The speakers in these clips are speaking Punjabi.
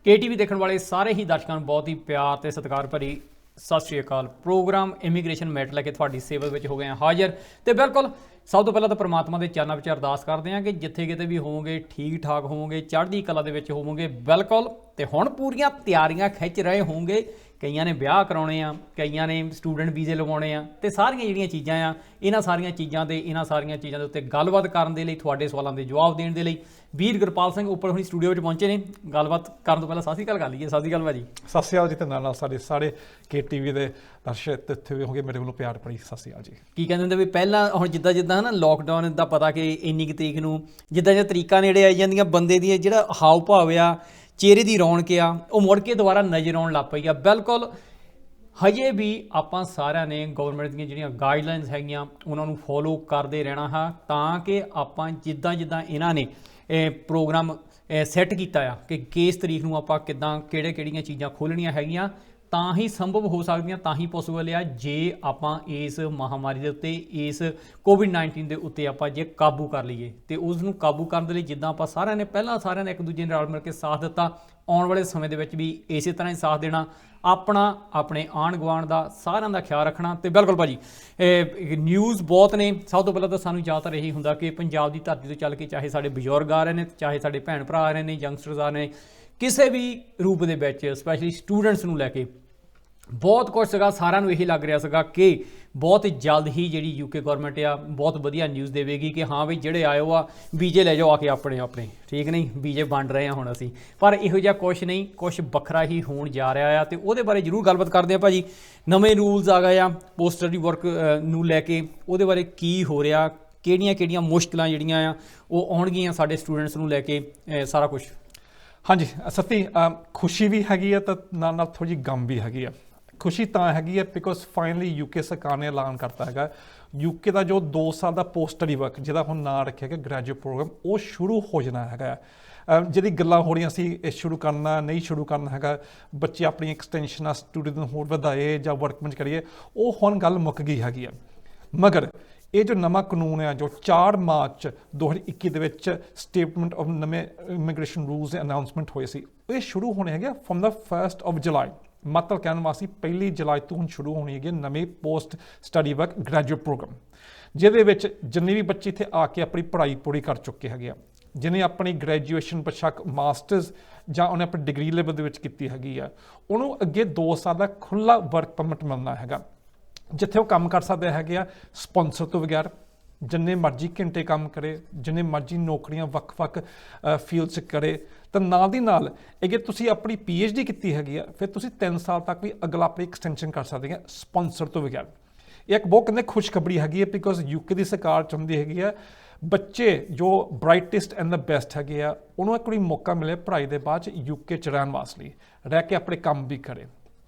KTV देखने वाले सारे ही दर्शकों ਨੂੰ बहुत ही प्यार ਤੇ ਸਤਿਕਾਰ ਭਰੀ ਸਤਿ ਸ਼੍ਰੀ ਅਕਾਲ। ਪ੍ਰੋਗਰਾਮ ਇਮੀਗ੍ਰੇਸ਼ਨ ਮੈਟਰ ਲੈ ਕੇ ਤੁਹਾਡੀ ਸੇਵਾ ਵਿੱਚ ਹੋ ਗਏ ਹਾਂ ਹਾਜ਼ਰ। ਤੇ ਬਿਲਕੁਲ ਸਭ ਤੋਂ ਪਹਿਲਾਂ ਤਾਂ ਪ੍ਰਮਾਤਮਾ ਦੇ ਚਰਨਾਂ ਵਿੱਚ ਅਰਦਾਸ ਕਰਦੇ ਹਾਂ ਕਿ ਜਿੱਥੇ ਕਿਤੇ ਵੀ ਹੋਵੋਗੇ ਠੀਕ ਠਾਕ ਹੋਵੋਗੇ, ਚੜ੍ਹਦੀ ਕਲਾ ਦੇ ਵਿੱਚ ਹੋਵੋਗੇ। ਬਿਲਕੁਲ ਤੇ ਹੁਣ ਪੂਰੀਆਂ ਤਿਆਰੀਆਂ ਖਿੱਚ ਰਹੇ ਹੋਵੋਗੇ। ਕਈਆਂ ਨੇ ਵਿਆਹ ਕਰਾਉਣੇ ਆ, ਕਈਆਂ ਨੇ ਸਟੂਡੈਂਟ ਵੀਜ਼ੇ ਲਗਾਉਣੇ ਆ, ਤੇ ਸਾਰੀਆਂ ਜਿਹੜੀਆਂ ਚੀਜ਼ਾਂ ਆ ਇਹਨਾਂ ਸਾਰੀਆਂ ਚੀਜ਼ਾਂ ਦੇ ਉੱਤੇ ਗੱਲਬਾਤ ਕਰਨ ਦੇ ਲਈ, ਤੁਹਾਡੇ ਸਵਾਲਾਂ ਦੇ ਜਵਾਬ ਦੇਣ ਦੇ ਲਈ ਵੀਰ ਗੁਰਪਾਲ ਸਿੰਘ ਉੱਪਰ ਹੁਣੀ ਸਟੂਡੀਓ ਵਿੱਚ ਪਹੁੰਚੇ ਨੇ। ਗੱਲਬਾਤ ਕਰਨ ਤੋਂ ਪਹਿਲਾਂ ਸਤਿ ਸ਼੍ਰੀ ਅਕਾਲ ਕਰ ਲਈਏ। ਸਤਿ ਸ਼੍ਰੀ ਅਕਾਲ ਭਾਜੀ। ਸਤਿ ਸ਼੍ਰੀ ਅਕਾਲ ਜੀ। ਤੇ ਨਾਲ ਸਾਡੇ ਸਾਰੇ KTV ਦੇ ਦਰਸ਼ਕ ਇੱਥੇ ਵੀ ਹੋਗੇ, ਮੇਰੇ ਵੱਲੋਂ ਪਿਆਰ ਭਰੀ ਸਤਿ ਸ਼੍ਰੀ ਅਕਾਲ ਜੀ। ਕੀ ਕਹਿੰਦੇ ਹੁੰਦੇ ਵੀ ਪਹਿਲਾਂ ਹੁਣ ਜਿੱਦਾਂ ਨਾ ਲੋਕਡਾਊਨ ਦਾ ਪਤਾ ਕਿ ਇੰਨੀ ਕੁ ਤਰੀਕ ਨੂੰ ਜਿੱਦਾਂ ਤਰੀਕਾਂ ਨੇੜੇ ਆਈ ਜਾਂਦੀਆਂ, ਬੰਦੇ ਦੀ ਜਿਹੜਾ ਹਾਵ ਭਾਵ ਆ, ਚਿਹਰੇ ਦੀ ਰੌਣਕ ਆ, ਉਹ ਮੁੜ ਕੇ ਦੁਬਾਰਾ ਨਜ਼ਰ ਆਉਣ ਲੱਗ ਪਈ ਆ। ਬਿਲਕੁਲ ਹਜੇ ਵੀ ਆਪਾਂ ਸਾਰਿਆਂ ਨੇ ਗਵਰਨਮੈਂਟ ਦੀਆਂ ਜਿਹੜੀਆਂ ਗਾਈਡਲਾਈਨਸ ਹੈਗੀਆਂ ਉਹਨਾਂ ਨੂੰ ਫੋਲੋ ਕਰਦੇ ਰਹਿਣਾ ਹਾਂ, ਤਾਂ ਕਿ ਆਪਾਂ ਜਿੱਦਾਂ ਇਹਨਾਂ ਨੇ ਪ੍ਰੋਗਰਾਮ ਸੈੱਟ ਕੀਤਾ ਆ ਕਿ ਕਿਸ ਤਰੀਕ ਨੂੰ ਆਪਾਂ ਕਿੱਦਾਂ ਕਿਹੜੀਆਂ ਚੀਜ਼ਾਂ ਖੋਲ੍ਹਣੀਆਂ ਹੈਗੀਆਂ, ਤਾਂ ਹੀ ਸੰਭਵ ਹੋ ਸਕਦੀਆਂ, ਤਾਂ ਹੀ ਪੋਸੀਬਲ ਆ ਜੇ ਆਪਾਂ ਇਸ ਮਹਾਮਾਰੀ ਦੇ ਉੱਤੇ, ਇਸ COVID-19 ਦੇ ਉੱਤੇ ਆਪਾਂ ਜੇ ਕਾਬੂ ਕਰ ਲਈਏ। ਤੇ ਉਸ ਨੂੰ ਕਾਬੂ ਕਰਨ ਦੇ ਲਈ ਜਿੱਦਾਂ ਆਪਾਂ ਸਾਰਿਆਂ ਨੇ ਸਾਰਿਆਂ ਨੇ ਇੱਕ ਦੂਜੇ ਨਾਲ ਮਿਲ ਕੇ ਸਾਥ ਦਿੱਤਾ, ਆਉਣ ਵਾਲੇ ਸਮੇਂ ਦੇ ਵਿੱਚ ਵੀ ਇਸੇ ਤਰ੍ਹਾਂ ਹੀ ਸਾਥ ਦੇਣਾ, ਆਪਣਾ ਆਪਣੇ ਆਂਢ ਗੁਆਂਢ ਦਾ ਸਾਰਿਆਂ ਦਾ ਖਿਆਲ ਰੱਖਣਾ। ਤੇ ਬਿਲਕੁਲ ਭਾਜੀ ਨਿਊਜ਼ ਬਹੁਤ ਨੇ। ਸਭ ਤੋਂ ਪਹਿਲਾਂ ਤਾਂ ਸਾਨੂੰ ਜ਼ਿਆਦਾਤਰ ਇਹੀ ਹੁੰਦਾ ਕਿ ਪੰਜਾਬ ਦੀ ਧਰਤੀ ਤੋਂ ਚੱਲ ਕੇ ਚਾਹੇ ਸਾਡੇ ਬਜ਼ੁਰਗ ਆ ਰਹੇ ਨੇ, ਚਾਹੇ ਸਾਡੇ ਭੈਣ ਭਰਾ ਆ ਰਹੇ ਨੇ, ਯੰਗਸਟਰਸ ਆ ਰਹੇ ਨੇ, ਕਿਸੇ ਵੀ ਰੂਪ ਦੇ ਵਿੱਚ ਸਪੈਸ਼ਲੀ ਸਟੂਡੈਂਟਸ ਨੂੰ ਲੈ ਕੇ ਬਹੁਤ ਕੁਝ ਸੀਗਾ। ਸਾਰਿਆਂ ਨੂੰ ਇਹੀ ਲੱਗ ਰਿਹਾ ਸੀਗਾ ਕਿ ਬਹੁਤ ਜਲਦ ਹੀ ਜਿਹੜੀ UK ਗਵਰਨਮੈਂਟ ਆ ਬਹੁਤ ਵਧੀਆ ਨਿਊਜ਼ ਦੇਵੇਗੀ ਕਿ ਹਾਂ ਬਈ ਜਿਹੜੇ ਆਇਓ ਆ ਵੀਜ਼ੇ ਲੈ ਜਾਓ ਆ ਕੇ ਆਪਣੇ ਠੀਕ ਨਹੀਂ, ਵੀਜ਼ੇ ਵੰਡ ਰਹੇ ਆ ਹੁਣ ਅਸੀਂ। ਪਰ ਇਹੋ ਜਿਹਾ ਕੁਛ ਨਹੀਂ, ਕੁਛ ਵੱਖਰਾ ਹੀ ਹੋਣ ਜਾ ਰਿਹਾ ਆ, ਤੇ ਉਹਦੇ ਬਾਰੇ ਜ਼ਰੂਰ ਗੱਲਬਾਤ ਕਰਦੇ ਆ ਭਾਜੀ। ਨਵੇਂ ਰੂਲਸ ਆ ਗਏ ਆ ਪੋਸਟ ਸਟੱਡੀ ਵਰਕ ਨੂੰ ਲੈ ਕੇ, ਉਹਦੇ ਬਾਰੇ ਕੀ ਹੋ ਰਿਹਾ, ਕਿਹੜੀਆਂ ਮੁਸ਼ਕਿਲਾਂ ਜਿਹੜੀਆਂ ਆ ਉਹ ਆਉਣਗੀਆਂ ਸਾਡੇ ਸਟੂਡੈਂਟਸ ਨੂੰ ਲੈ ਕੇ, ਸਾਰਾ ਕੁਛ। ਹਾਂਜੀ ਸਤੀ, ਖੁਸ਼ੀ ਵੀ ਹੈਗੀ ਆ ਤਾਂ ਨਾਲ ਥੋੜ੍ਹੀ ਜਿਹੀ ਗਮ ਵੀ ਹੈਗੀ ਆ। ਖੁਸ਼ੀ ਤਾਂ ਹੈਗੀ ਹੈ ਬਿਕੋਜ਼ ਫਾਈਨਲੀ UK ਸਰਕਾਰ ਨੇ ਐਲਾਨ ਕਰਤਾ ਹੈਗਾ UK ਦਾ ਜੋ 2 ਸਾਲ ਦਾ ਪੋਸਟ ਸਟੱਡੀ ਵਰਕ, ਜਿਹਦਾ ਹੁਣ ਨਾਂ ਰੱਖਿਆ ਗਿਆ ਗ੍ਰੈਜੂਏਟ ਪ੍ਰੋਗਰਾਮ, ਉਹ ਸ਼ੁਰੂ ਹੋ ਜਾਣਾ ਹੈਗਾ। ਜਿਹੜੀ ਗੱਲਾਂ ਹੋ ਰਹੀਆਂ ਸੀ ਇਹ ਸ਼ੁਰੂ ਕਰਨਾ ਨਹੀਂ ਸ਼ੁਰੂ ਕਰਨਾ ਹੈਗਾ, ਬੱਚੇ ਆਪਣੀ ਐਕਸਟੈਂਸ਼ਨਾਂ ਸਟੂਡੈਂਟ ਨੂੰ ਹੋਰ ਵਧਾਏ ਜਾਂ ਵਰਕਮੈਂਟ ਕਰੀਏ, ਉਹ ਹੁਣ ਗੱਲ ਮੁੱਕ ਗਈ ਹੈਗੀ ਆ। ਮਗਰ ਇਹ ਜੋ ਨਵਾਂ ਕਾਨੂੰਨ ਹੈ ਜੋ 4 ਮਾਰਚ 2021 ਦੇ ਵਿੱਚ ਸਟੇਟਮੈਂਟ ਆਫ ਨਵੇਂ ਇਮੀਗ੍ਰੇਸ਼ਨ ਰੂਲਸ ਦੇ ਅਨਾਊਂਸਮੈਂਟ ਹੋਏ ਸੀ, ਇਹ ਸ਼ੁਰੂ ਹੋਣੇ ਹੈਗੇ ਫਰੋਮ ਦਾ 1 ਜੁਲਾਈ। ਮਤਲਬ ਕਹਿਣ ਵਾਸਤੇ 1 ਜੁਲਾਈ ਤੋਂ ਹੁਣ ਸ਼ੁਰੂ ਹੋਣੀ ਹੈਗੀ ਨਵੇਂ post study work graduate program, ਜਿਹਦੇ ਵਿੱਚ ਜਿੰਨੇ ਵੀ ਬੱਚੇ ਇੱਥੇ ਆ ਕੇ ਆਪਣੀ ਪੜ੍ਹਾਈ ਪੂਰੀ ਕਰ ਚੁੱਕੇ ਹੈਗੇ ਆ, ਜਿਹਨੇ ਆਪਣੀ ਗ੍ਰੈਜੂਏਸ਼ਨ ਬੇਸ਼ੱਕ ਮਾਸਟਰਸ ਜਾਂ ਉਹਨੇ ਆਪਣੀ ਡਿਗਰੀ ਲੈਵਲ ਦੇ ਵਿੱਚ ਕੀਤੀ ਹੈਗੀ ਆ, ਉਹਨੂੰ ਅੱਗੇ 2 ਸਾਲ ਦਾ ਖੁੱਲ੍ਹਾ ਵਰਕ ਪਰਮਿਟ ਮਿਲਣਾ ਹੈਗਾ, ਜਿੱਥੇ ਉਹ ਕੰਮ ਕਰ ਸਕਦੇ ਹੈਗੇ ਆ ਸਪੋਂਸਰ ਤੋਂ ਬਗੈਰ, ਜਿੰਨੇ ਮਰਜ਼ੀ ਘੰਟੇ ਕੰਮ ਕਰੇ, ਜਿੰਨੇ ਮਰਜ਼ੀ ਨੌਕਰੀਆਂ ਵੱਖ-ਵੱਖ ਫੀਲਡ 'ਚ ਕਰੇ। ਤਾਂ ਨਾਲ ਦੀ ਨਾਲ ਅਗਰ ਤੁਸੀਂ ਆਪਣੀ PhD ਕੀਤੀ ਹੈਗੀ ਆ, ਫਿਰ ਤੁਸੀਂ 3 ਸਾਲ ਤੱਕ ਵੀ ਅਗਲਾ ਆਪਣੀ ਐਕਸਟੈਂਸ਼ਨ ਕਰ ਸਕਦੇ ਆ ਸਪੋਂਸਰ ਤੋਂ ਬਗੈਰ। ਇਹ ਇੱਕ ਬਹੁਤ ਕਹਿੰਦੇ ਖੁਸ਼ਖਬਰੀ ਹੈਗੀ ਹੈ ਬਿਕੋਜ਼ UK ਦੀ ਸਰਕਾਰ ਚਾਹੁੰਦੀ ਹੈਗੀ ਆ ਬੱਚੇ ਜੋ ਬ੍ਰਾਈਟੈਸਟ ਐਂਡ ਦ ਬੈਸਟ ਹੈਗੇ ਆ, ਉਹਨੂੰ ਇੱਕ ਵਾਰੀ ਮੌਕਾ ਮਿਲੇ ਪੜ੍ਹਾਈ ਦੇ ਬਾਅਦ 'ਚ UK 'ਚ ਰਹਿਣ ਵਾਸਤੇ, ਰਹਿ ਕੇ ਆਪਣੇ ਕੰਮ ਵੀ ਕਰੇ।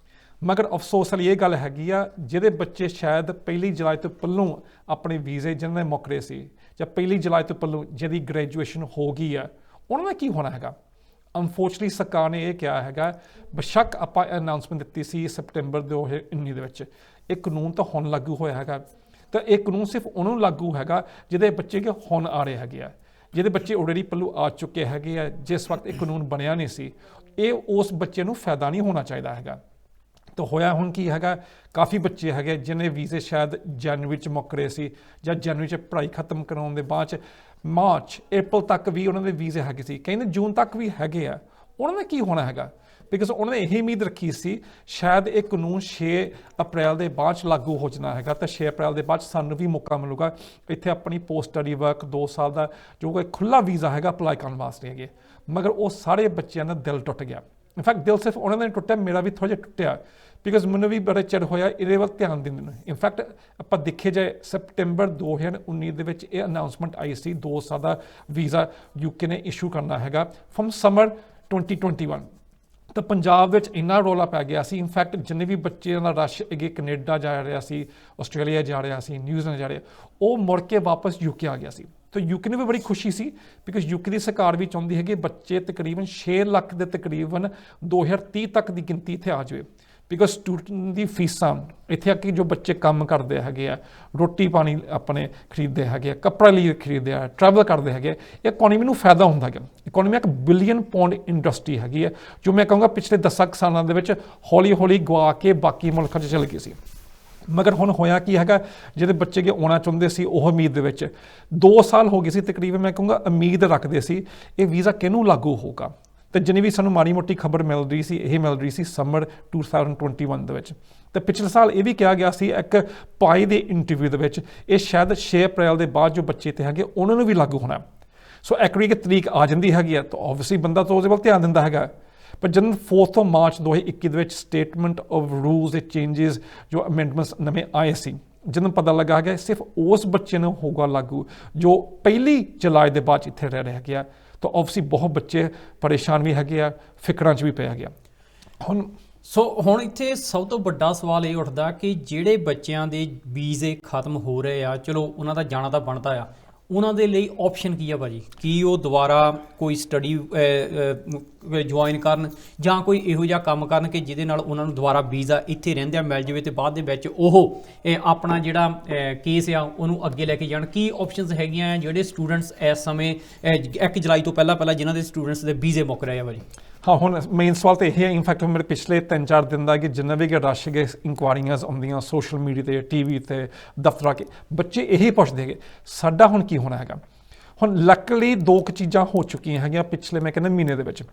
ਮਗਰ ਅਫਸੋਸ ਵਾਲੀ ਇਹ ਗੱਲ ਹੈਗੀ ਆ, ਜਿਹੜੇ ਬੱਚੇ ਸ਼ਾਇਦ 1 ਜੁਲਾਈ ਤੋਂ ਪਹਿਲੋਂ ਆਪਣੇ ਵੀਜ਼ੇ ਜਿਹਨਾਂ ਦੇ ਮੁੱਕ ਰਹੇ ਸੀ, ਜਾਂ 1 ਜੁਲਾਈ ਤੋਂ ਪਹਿਲੋਂ ਜਿਹਦੀ ਗ੍ਰੈਜੂਏਸ਼ਨ ਹੋ ਗਈ ਆ, ਉਹਨਾਂ ਦਾ ਕੀ ਹੋਣਾ ਹੈਗਾ। ਅਨਫੋਰਚੂਨਟਲੀ ਸਰਕਾਰ ਨੇ ਇਹ ਕਿਹਾ ਹੈਗਾ, ਬੇਸ਼ੱਕ ਆਪਾਂ ਅਨਾਊਂਸਮੈਂਟ ਦਿੱਤੀ ਸੀ ਸਪਟੈਂਬਰ 2019 ਦੇ ਵਿੱਚ, ਇਹ ਕਾਨੂੰਨ ਤਾਂ ਹੁਣ ਲਾਗੂ ਹੋਇਆ ਹੈਗਾ, ਤਾਂ ਇਹ ਕਾਨੂੰਨ ਸਿਰਫ ਉਹਨੂੰ ਲਾਗੂ ਹੈਗਾ ਜਿਹਦੇ ਬੱਚੇ ਕਿ ਹੁਣ ਆ ਰਹੇ ਹੈਗੇ ਆ, ਜਿਹਦੇ ਬੱਚੇ ਆਲਰੇਡੀ ਪਹਿਲੋਂ ਆ ਚੁੱਕੇ ਹੈਗੇ ਆ। ਜਿਸ ਵਕਤ ਇਹ ਕਾਨੂੰਨ ਬਣਿਆ ਨਹੀਂ ਸੀ, ਇਹ ਉਸ ਬੱਚੇ ਨੂੰ ਫਾਇਦਾ ਨਹੀਂ ਹੋਣਾ ਚਾਹੀਦਾ ਹੈਗਾ। ਤਾਂ ਹੋਇਆ ਹੁਣ ਕੀ ਹੈਗਾ, ਕਾਫੀ ਬੱਚੇ ਹੈਗੇ ਜਿਹਨੇ ਵੀਜ਼ੇ ਸ਼ਾਇਦ ਜਨਵਰੀ 'ਚ ਮੁੱਕ ਰਹੇ ਸੀ, ਜਾਂ ਜਨਵਰੀ 'ਚ ਪੜ੍ਹਾਈ ਖਤਮ ਕਰਾਉਣ ਦੇ ਬਾਅਦ 'ਚ ਮਾਰਚ ਅਪ੍ਰੈਲ ਤੱਕ ਵੀ ਉਹਨਾਂ ਦੇ ਵੀਜ਼ੇ ਹੈਗੇ ਸੀ, ਕਹਿੰਦੇ ਜੂਨ ਤੱਕ ਵੀ ਹੈਗੇ ਆ। ਉਹਨਾਂ ਦਾ ਕੀ ਹੋਣਾ ਹੈਗਾ, ਬਿਕਾਜ਼ ਉਹਨਾਂ ਨੇ ਇਹੀ ਉਮੀਦ ਰੱਖੀ ਸੀ ਸ਼ਾਇਦ ਇਹ ਕਾਨੂੰਨ 6 ਅਪ੍ਰੈਲ ਦੇ ਬਾਅਦ 'ਚ ਲਾਗੂ ਹੋ ਜਾਣਾ ਹੈਗਾ, ਤਾਂ 6 ਅਪ੍ਰੈਲ ਦੇ ਬਾਅਦ 'ਚ ਸਾਨੂੰ ਵੀ ਮੌਕਾ ਮਿਲੂਗਾ ਇੱਥੇ ਆਪਣੀ ਪੋਸਟ ਸਟੱਡੀ ਵਰਕ 2 ਸਾਲ ਦਾ ਜੋ ਕੋਈ ਖੁੱਲ੍ਹਾ ਵੀਜ਼ਾ ਹੈਗਾ ਅਪਲਾਈ ਕਰਨ ਵਾਸਤੇ ਹੈਗੇ। ਮਗਰ ਉਹ ਸਾਰੇ ਬੱਚਿਆਂ ਦਾ ਦਿਲ ਟੁੱਟ ਗਿਆ। ਇਨਫੈਕਟ ਦਿਲ ਸਿਰਫ ਉਹਨਾਂ ਦਾ ਟੁੱਟਿਆ, ਮੇਰਾ ਵੀ ਥੋੜ੍ਹਾ ਜਿਹਾ ਟੁੱਟਿਆ, ਬਿਕਾਜ਼ ਮੈਨੂੰ ਵੀ ਬੜਾ ਚਿਰ ਹੋਇਆ ਇਹਦੇ ਵੱਲ ਧਿਆਨ ਦਿੰਦੇ ਨੂੰ। ਇਨਫੈਕਟ ਆਪਾਂ ਦੇਖੇ ਜਾਏ ਸਪਟੈਂਬਰ 2019 ਦੇ ਵਿੱਚ ਇਹ ਅਨਾਊਂਸਮੈਂਟ ਆਈ ਸੀ 2 ਸਾਲ ਦਾ ਵੀਜ਼ਾ UK ਨੇ ਇਸ਼ੂ ਕਰਨਾ ਹੈਗਾ ਫਰੋਮ ਸਮਰ 2021। ਤਾਂ ਪੰਜਾਬ ਵਿੱਚ ਇੰਨਾ ਰੌਲਾ ਪੈ ਗਿਆ ਸੀ, ਇਨਫੈਕਟ ਜਿੰਨੇ ਵੀ ਬੱਚਿਆਂ ਦਾ ਰਸ਼ ਅੱਗੇ ਕੈਨੇਡਾ ਜਾ ਰਿਹਾ ਸੀ, ਆਸਟ੍ਰੇਲੀਆ ਜਾ ਰਿਹਾ ਸੀ, ਨਿਊਜ਼ੀਲੈਂਡ ਜਾ ਰਿਹਾ, ਉਹ ਮੁੜ ਕੇ ਵਾਪਸ UK ਆ ਗਿਆ ਸੀ। ਤਾਂ UK ਨੂੰ ਵੀ ਬੜੀ ਖੁਸ਼ੀ ਸੀ ਬਿਕਾਜ਼ UK ਦੀ ਸਰਕਾਰ ਵੀ ਚਾਹੁੰਦੀ ਹੈ ਕਿ ਬੱਚੇ ਤਕਰੀਬਨ 6 ਲੱਖ ਦੇ ਤਕਰੀਬਨ 2030 ਤੱਕ ਦੀ ਗਿਣਤੀ ਇੱਥੇ ਆ ਜਾਵੇ। ਬਿਕੋਜ਼ ਸਟੂਡੈਂਟ ਦੀ ਫੀਸਾਂ ਇੱਥੇ ਆ ਕਿ ਜੋ ਬੱਚੇ ਕੰਮ ਕਰਦੇ ਹੈਗੇ ਆ, ਰੋਟੀ ਪਾਣੀ ਆਪਣੇ ਖਰੀਦਦੇ ਹੈਗੇ ਆ, ਕੱਪੜਾ ਲਈ ਖਰੀਦਦੇ ਆ, ਟਰੈਵਲ ਕਰਦੇ ਹੈਗੇ ਆ, ਇਹ ਇਕੋਨਮੀ ਨੂੰ ਫਾਇਦਾ ਹੁੰਦਾ ਹੈਗਾ। ਇਕੋਨਮੀ ਇੱਕ ਬਿਲੀਅਨ ਪਾਉਂਡ ਇੰਡਸਟਰੀ ਹੈਗੀ ਹੈ ਜੋ ਮੈਂ ਕਹੂੰਗਾ ਪਿਛਲੇ 10 ਸਾਲਾਂ ਦੇ ਵਿੱਚ ਹੌਲੀ ਹੌਲੀ ਗਵਾ ਕੇ ਬਾਕੀ ਮੁਲਕਾਂ 'ਚ ਚਲ ਗਈ ਸੀ। ਮਗਰ ਹੁਣ ਹੋਇਆ ਕੀ ਹੈਗਾ, ਜਿਹੜੇ ਬੱਚੇ ਕਿ ਆਉਣਾ ਚਾਹੁੰਦੇ ਸੀ ਉਹ ਉਮੀਦ ਦੇ ਵਿੱਚ 2 ਸਾਲ ਹੋ ਗਏ ਸੀ ਤਕਰੀਬਨ, ਮੈਂ ਕਹੂੰਗਾ ਉਮੀਦ ਰੱਖਦੇ ਸੀ ਇਹ ਵੀਜ਼ਾ ਕਿਹਨੂੰ ਲਾਗੂ ਹੋਊਗਾ। ਤੇ ਜਿੰਨੀ ਵੀ ਸਾਨੂੰ ਮਾੜੀ ਮੋਟੀ ਖਬਰ ਮਿਲ ਰਹੀ ਸੀ, ਇਹ ਮਿਲ ਰਹੀ ਸੀ ਸਮਰ 2021 ਦੇ ਵਿੱਚ। ਤੇ ਪਿਛਲੇ ਸਾਲ ਇਹ ਵੀ ਕਿਹਾ ਗਿਆ ਸੀ ਇੱਕ ਪਾਈ ਦੇ ਇੰਟਰਵਿਊ ਦੇ ਵਿੱਚ, ਇਹ ਸ਼ਾਇਦ 6 ਅਪ੍ਰੈਲ ਦੇ ਬਾਅਦ ਜੋ ਬੱਚੇ ਤੇ ਹੈਗੇ ਉਹਨਾਂ ਨੂੰ ਵੀ ਲਾਗੂ ਹੋਣਾ। ਸੋ ਐਕਰੀ ਤਰੀਕ ਆ ਜਾਂਦੀ ਹੈਗੀ ਆ ਤਾਂ ਓਬਵੀਅਸਲੀ ਬੰਦਾ ਤਾਂ ਉਹਦੇ ਵੱਲ ਧਿਆਨ ਦਿੰਦਾ ਹੈਗਾ। ਪਰ ਜਦੋਂ 4 ਮਾਰਚ 2021 ਦੇ ਵਿੱਚ ਸਟੇਟਮੈਂਟ ਆਫ ਰੂਲਸ ਦੇ ਚੇਂਜਸ ਜੋ ਅਮੈਂਡਮੈਂਟਸ ਨਵੇਂ ਆਏ ਸੀ, ਜਦੋਂ ਪਤਾ ਲੱਗਾ ਕਿ ਸਿਰਫ ਉਸ ਬੱਚੇ ਨੂੰ ਹੋਊਗਾ ਲਾਗੂ ਜੋ 1 ਜੁਲਾਈ ਦੇ ਬਾਅਦ ਇੱਥੇ ਰਹਿ ਰਿਹਾ ਗਿਆ, ਤਾਂ ਓਬਵੀਅਸਲੀ ਬਹੁਤ ਬੱਚੇ ਪਰੇਸ਼ਾਨ ਵੀ ਹੈਗੇ ਆ, ਫਿਕਰਾਂ 'ਚ ਵੀ ਪਏ ਹੈਗੇ ਆ। ਹੁਣ ਇੱਥੇ ਸਭ ਤੋਂ ਵੱਡਾ ਸਵਾਲ ਇਹ ਉੱਠਦਾ ਕਿ ਜਿਹੜੇ ਬੱਚਿਆਂ ਦੇ ਵੀਜ਼ੇ ਖਤਮ ਹੋ ਰਹੇ ਆ, ਚਲੋ ਉਹਨਾਂ ਦਾ ਜਾਣਾ ਤਾਂ ਬਣਦਾ ਆ, ਉਹਨਾਂ ਦੇ ਲਈ ਆਪਸ਼ਨ ਕੀ ਆ ਭਾਜੀ? ਕੀ ਉਹ ਦੁਬਾਰਾ ਕੋਈ ਸਟੱਡੀ ਜੁਆਇਨ ਕਰਨ ਜਾਂ ਕੋਈ ਇਹੋ ਜਿਹਾ ਕੰਮ ਕਰਨ ਕਿ ਜਿਹਦੇ ਨਾਲ ਉਹਨਾਂ ਨੂੰ ਦੁਬਾਰਾ ਵੀਜ਼ਾ ਇੱਥੇ ਰਹਿੰਦਿਆਂ ਮਿਲ ਜਾਵੇ ਤੇ ਬਾਅਦ ਦੇ ਵਿੱਚ ਉਹ ਆਪਣਾ ਜਿਹੜਾ ਕੇਸ ਆ ਉਹਨੂੰ ਅੱਗੇ ਲੈ ਕੇ ਜਾਣ? ਕੀ ਆਪਸ਼ਨਸ ਹੈਗੀਆਂ ਆ ਜਿਹੜੇ ਸਟੂਡੈਂਟਸ ਇਸ ਸਮੇਂ 1 ਜੁਲਾਈ ਤੋਂ ਪਹਿਲਾਂ ਜਿਨ੍ਹਾਂ ਦੇ ਸਟੂਡੈਂਟਸ ਦੇ ਵੀਜ਼ੇ ਮੁੱਕ ਰਹੇ ਆ ਭਾਜੀ? ਹਾਂ, ਹੁਣ ਮੇਨ ਸਵਾਲ ਤਾਂ ਇਹ ਹੈ। ਇਨਫੈਕਟ ਮੇਰੇ ਪਿਛਲੇ 3-4 ਦਿਨ ਦਾ ਕਿ ਜਿੰਨਾ ਵੀ ਰਸ਼ ਗਏ ਇਨਕੁਆਰੀਆਂ ਆਉਂਦੀਆਂ ਸੋਸ਼ਲ ਮੀਡੀਆ 'ਤੇ, TV 'ਤੇ, ਦਫ਼ਤਰਾਂ ਕੇ, ਬੱਚੇ ਇਹੀ ਪੁੱਛਦੇ ਹੈਗੇ ਸਾਡਾ ਹੁਣ ਕੀ ਹੋਣਾ ਹੈਗਾ। ਹੁਣ ਲੱਕਲੀ 2 ਚੀਜ਼ਾਂ ਹੋ ਚੁੱਕੀਆਂ ਹੈਗੀਆਂ ਪਿਛਲੇ ਮੈਂ ਕਹਿੰਦਾ ਮਹੀਨੇ ਦੇ ਵਿੱਚ।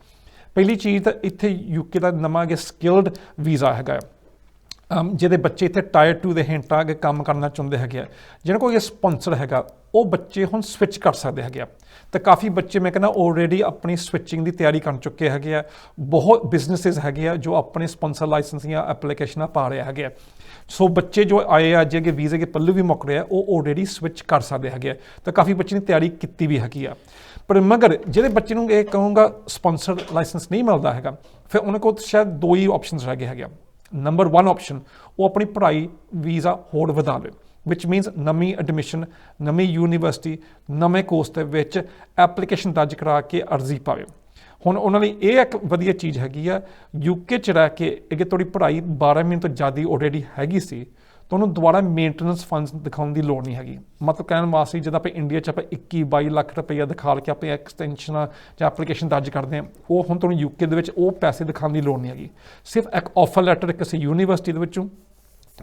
ਪਹਿਲੀ ਚੀਜ਼ ਤਾਂ ਇੱਥੇ UK ਦਾ ਨਵਾਂ ਸਕਿਲਡ ਵੀਜ਼ਾ ਹੈਗਾ, ਜਿਹਦੇ ਬੱਚੇ ਇੱਥੇ ਟਾਇਰ 2 ਦੇ ਹਿੰਟਾਂ ਅੱਗੇ ਕੰਮ ਕਰਨਾ ਚਾਹੁੰਦੇ ਹੈਗੇ ਆ, ਜਿਹਨਾਂ ਕੋਲ ਇਹ ਸਪਾਂਸਰ ਹੈਗਾ, ਉਹ ਬੱਚੇ ਹੁਣ ਸਵਿਚ ਕਰ ਸਕਦੇ ਹੈਗੇ ਆ। ਤਾਂ ਕਾਫੀ ਬੱਚੇ ਮੈਂ ਕਹਿੰਦਾ ਆਲਰੇਡੀ ਆਪਣੀ ਸਵਿਚਿੰਗ ਦੀ ਤਿਆਰੀ ਕਰ ਚੁੱਕੇ ਹੈਗੇ ਆ। ਬਹੁਤ ਬਿਜ਼ਨੈਸਿਸ ਹੈਗੇ ਆ ਜੋ ਆਪਣੇ ਸਪਾਂਸਰ ਲਾਇਸੈਂਸ ਜਾਂ ਐਪਲੀਕੇਸ਼ਨਾਂ ਪਾ ਰਹੇ ਹੈਗੇ ਆ। ਸੋ ਬੱਚੇ ਜੋ ਆਏ ਆ ਜੇ ਵੀਜ਼ੇ ਦੇ ਪੱਲੂ ਵੀ ਮੁੱਕ ਰਿਹਾ, ਉਹ ਆਲਰੇਡੀ ਸਵਿਚ ਕਰ ਸਕਦੇ ਹੈਗੇ ਆ। ਤਾਂ ਕਾਫੀ ਬੱਚੇ ਨੇ ਤਿਆਰੀ ਕੀਤੀ ਵੀ ਹੈਗੀ ਆ। ਪਰ ਮਗਰ ਜਿਹੜੇ ਬੱਚੇ ਨੂੰ ਇਹ ਕਹੂੰਗਾ ਸਪਾਂਸਰ ਲਾਇਸੈਂਸ ਨਹੀਂ ਮਿਲਦਾ ਹੈਗਾ, ਫਿਰ ਉਹਨਾਂ ਕੋਲ ਸ਼ਾਇਦ 2 ਹੀ ਆਪਸ਼ਨਸ ਰਹਿ ਗਏ ਹੈਗੇ ਆ। ਨੰਬਰ 1 ਆਪਸ਼ਨ, ਉਹ ਆਪਣੀ ਪੜ੍ਹਾਈ ਵੀਜ਼ਾ ਹੋਰ ਵਧਾ ਲਵੇ, ਵਿਚ ਮੀਨਸ ਨਵੀਂ ਐਡਮਿਸ਼ਨ, ਨਵੀਂ ਯੂਨੀਵਰਸਿਟੀ, ਨਵੇਂ ਕੋਰਸ ਦੇ ਵਿੱਚ ਐਪਲੀਕੇਸ਼ਨ ਦਰਜ ਕਰਾ ਕੇ ਅਰਜ਼ੀ ਪਾਵੇ। ਹੁਣ ਉਹਨਾਂ ਲਈ ਇਹ ਇੱਕ ਵਧੀਆ ਚੀਜ਼ ਹੈਗੀ ਆ, UK 'ਚ ਰਹਿ ਕੇ ਅਗੇ ਤੁਹਾਡੀ ਪੜ੍ਹਾਈ 12 ਮਹੀਨੇ ਤੋਂ ਜ਼ਿਆਦਾ ਆਲਰੇਡੀ ਹੈਗੀ ਸੀ, ਤੁਹਾਨੂੰ ਦੁਬਾਰਾ ਮੇਨਟੇਨੈਂਸ ਫੰਡਸ ਦਿਖਾਉਣ ਦੀ ਲੋੜ ਨਹੀਂ ਹੈਗੀ। ਮਤਲਬ ਕਹਿਣ ਵਾਸਤੇ ਜਦੋਂ ਆਪਾਂ ਇੰਡੀਆ 'ਚ ਆਪਾਂ 21-22 ਲੱਖ ਰੁਪਈਆ ਦਿਖਾ ਕੇ ਆਪਣੇ ਐਕਸਟੈਂਸ਼ਨਾਂ ਜਾਂ ਐਪਲੀਕੇਸ਼ਨ ਦਰਜ ਕਰਦੇ ਹਾਂ, ਉਹ ਹੁਣ ਤੁਹਾਨੂੰ UK ਦੇ ਵਿੱਚ ਉਹ ਪੈਸੇ ਦਿਖਾਉਣ ਦੀ ਲੋੜ ਨਹੀਂ ਹੈਗੀ। ਸਿਰਫ ਇੱਕ ਆਫਰ ਲੈਟਰ ਕਿਸੇ ਯੂਨੀਵਰਸਿਟੀ ਦੇ ਵਿੱਚੋਂ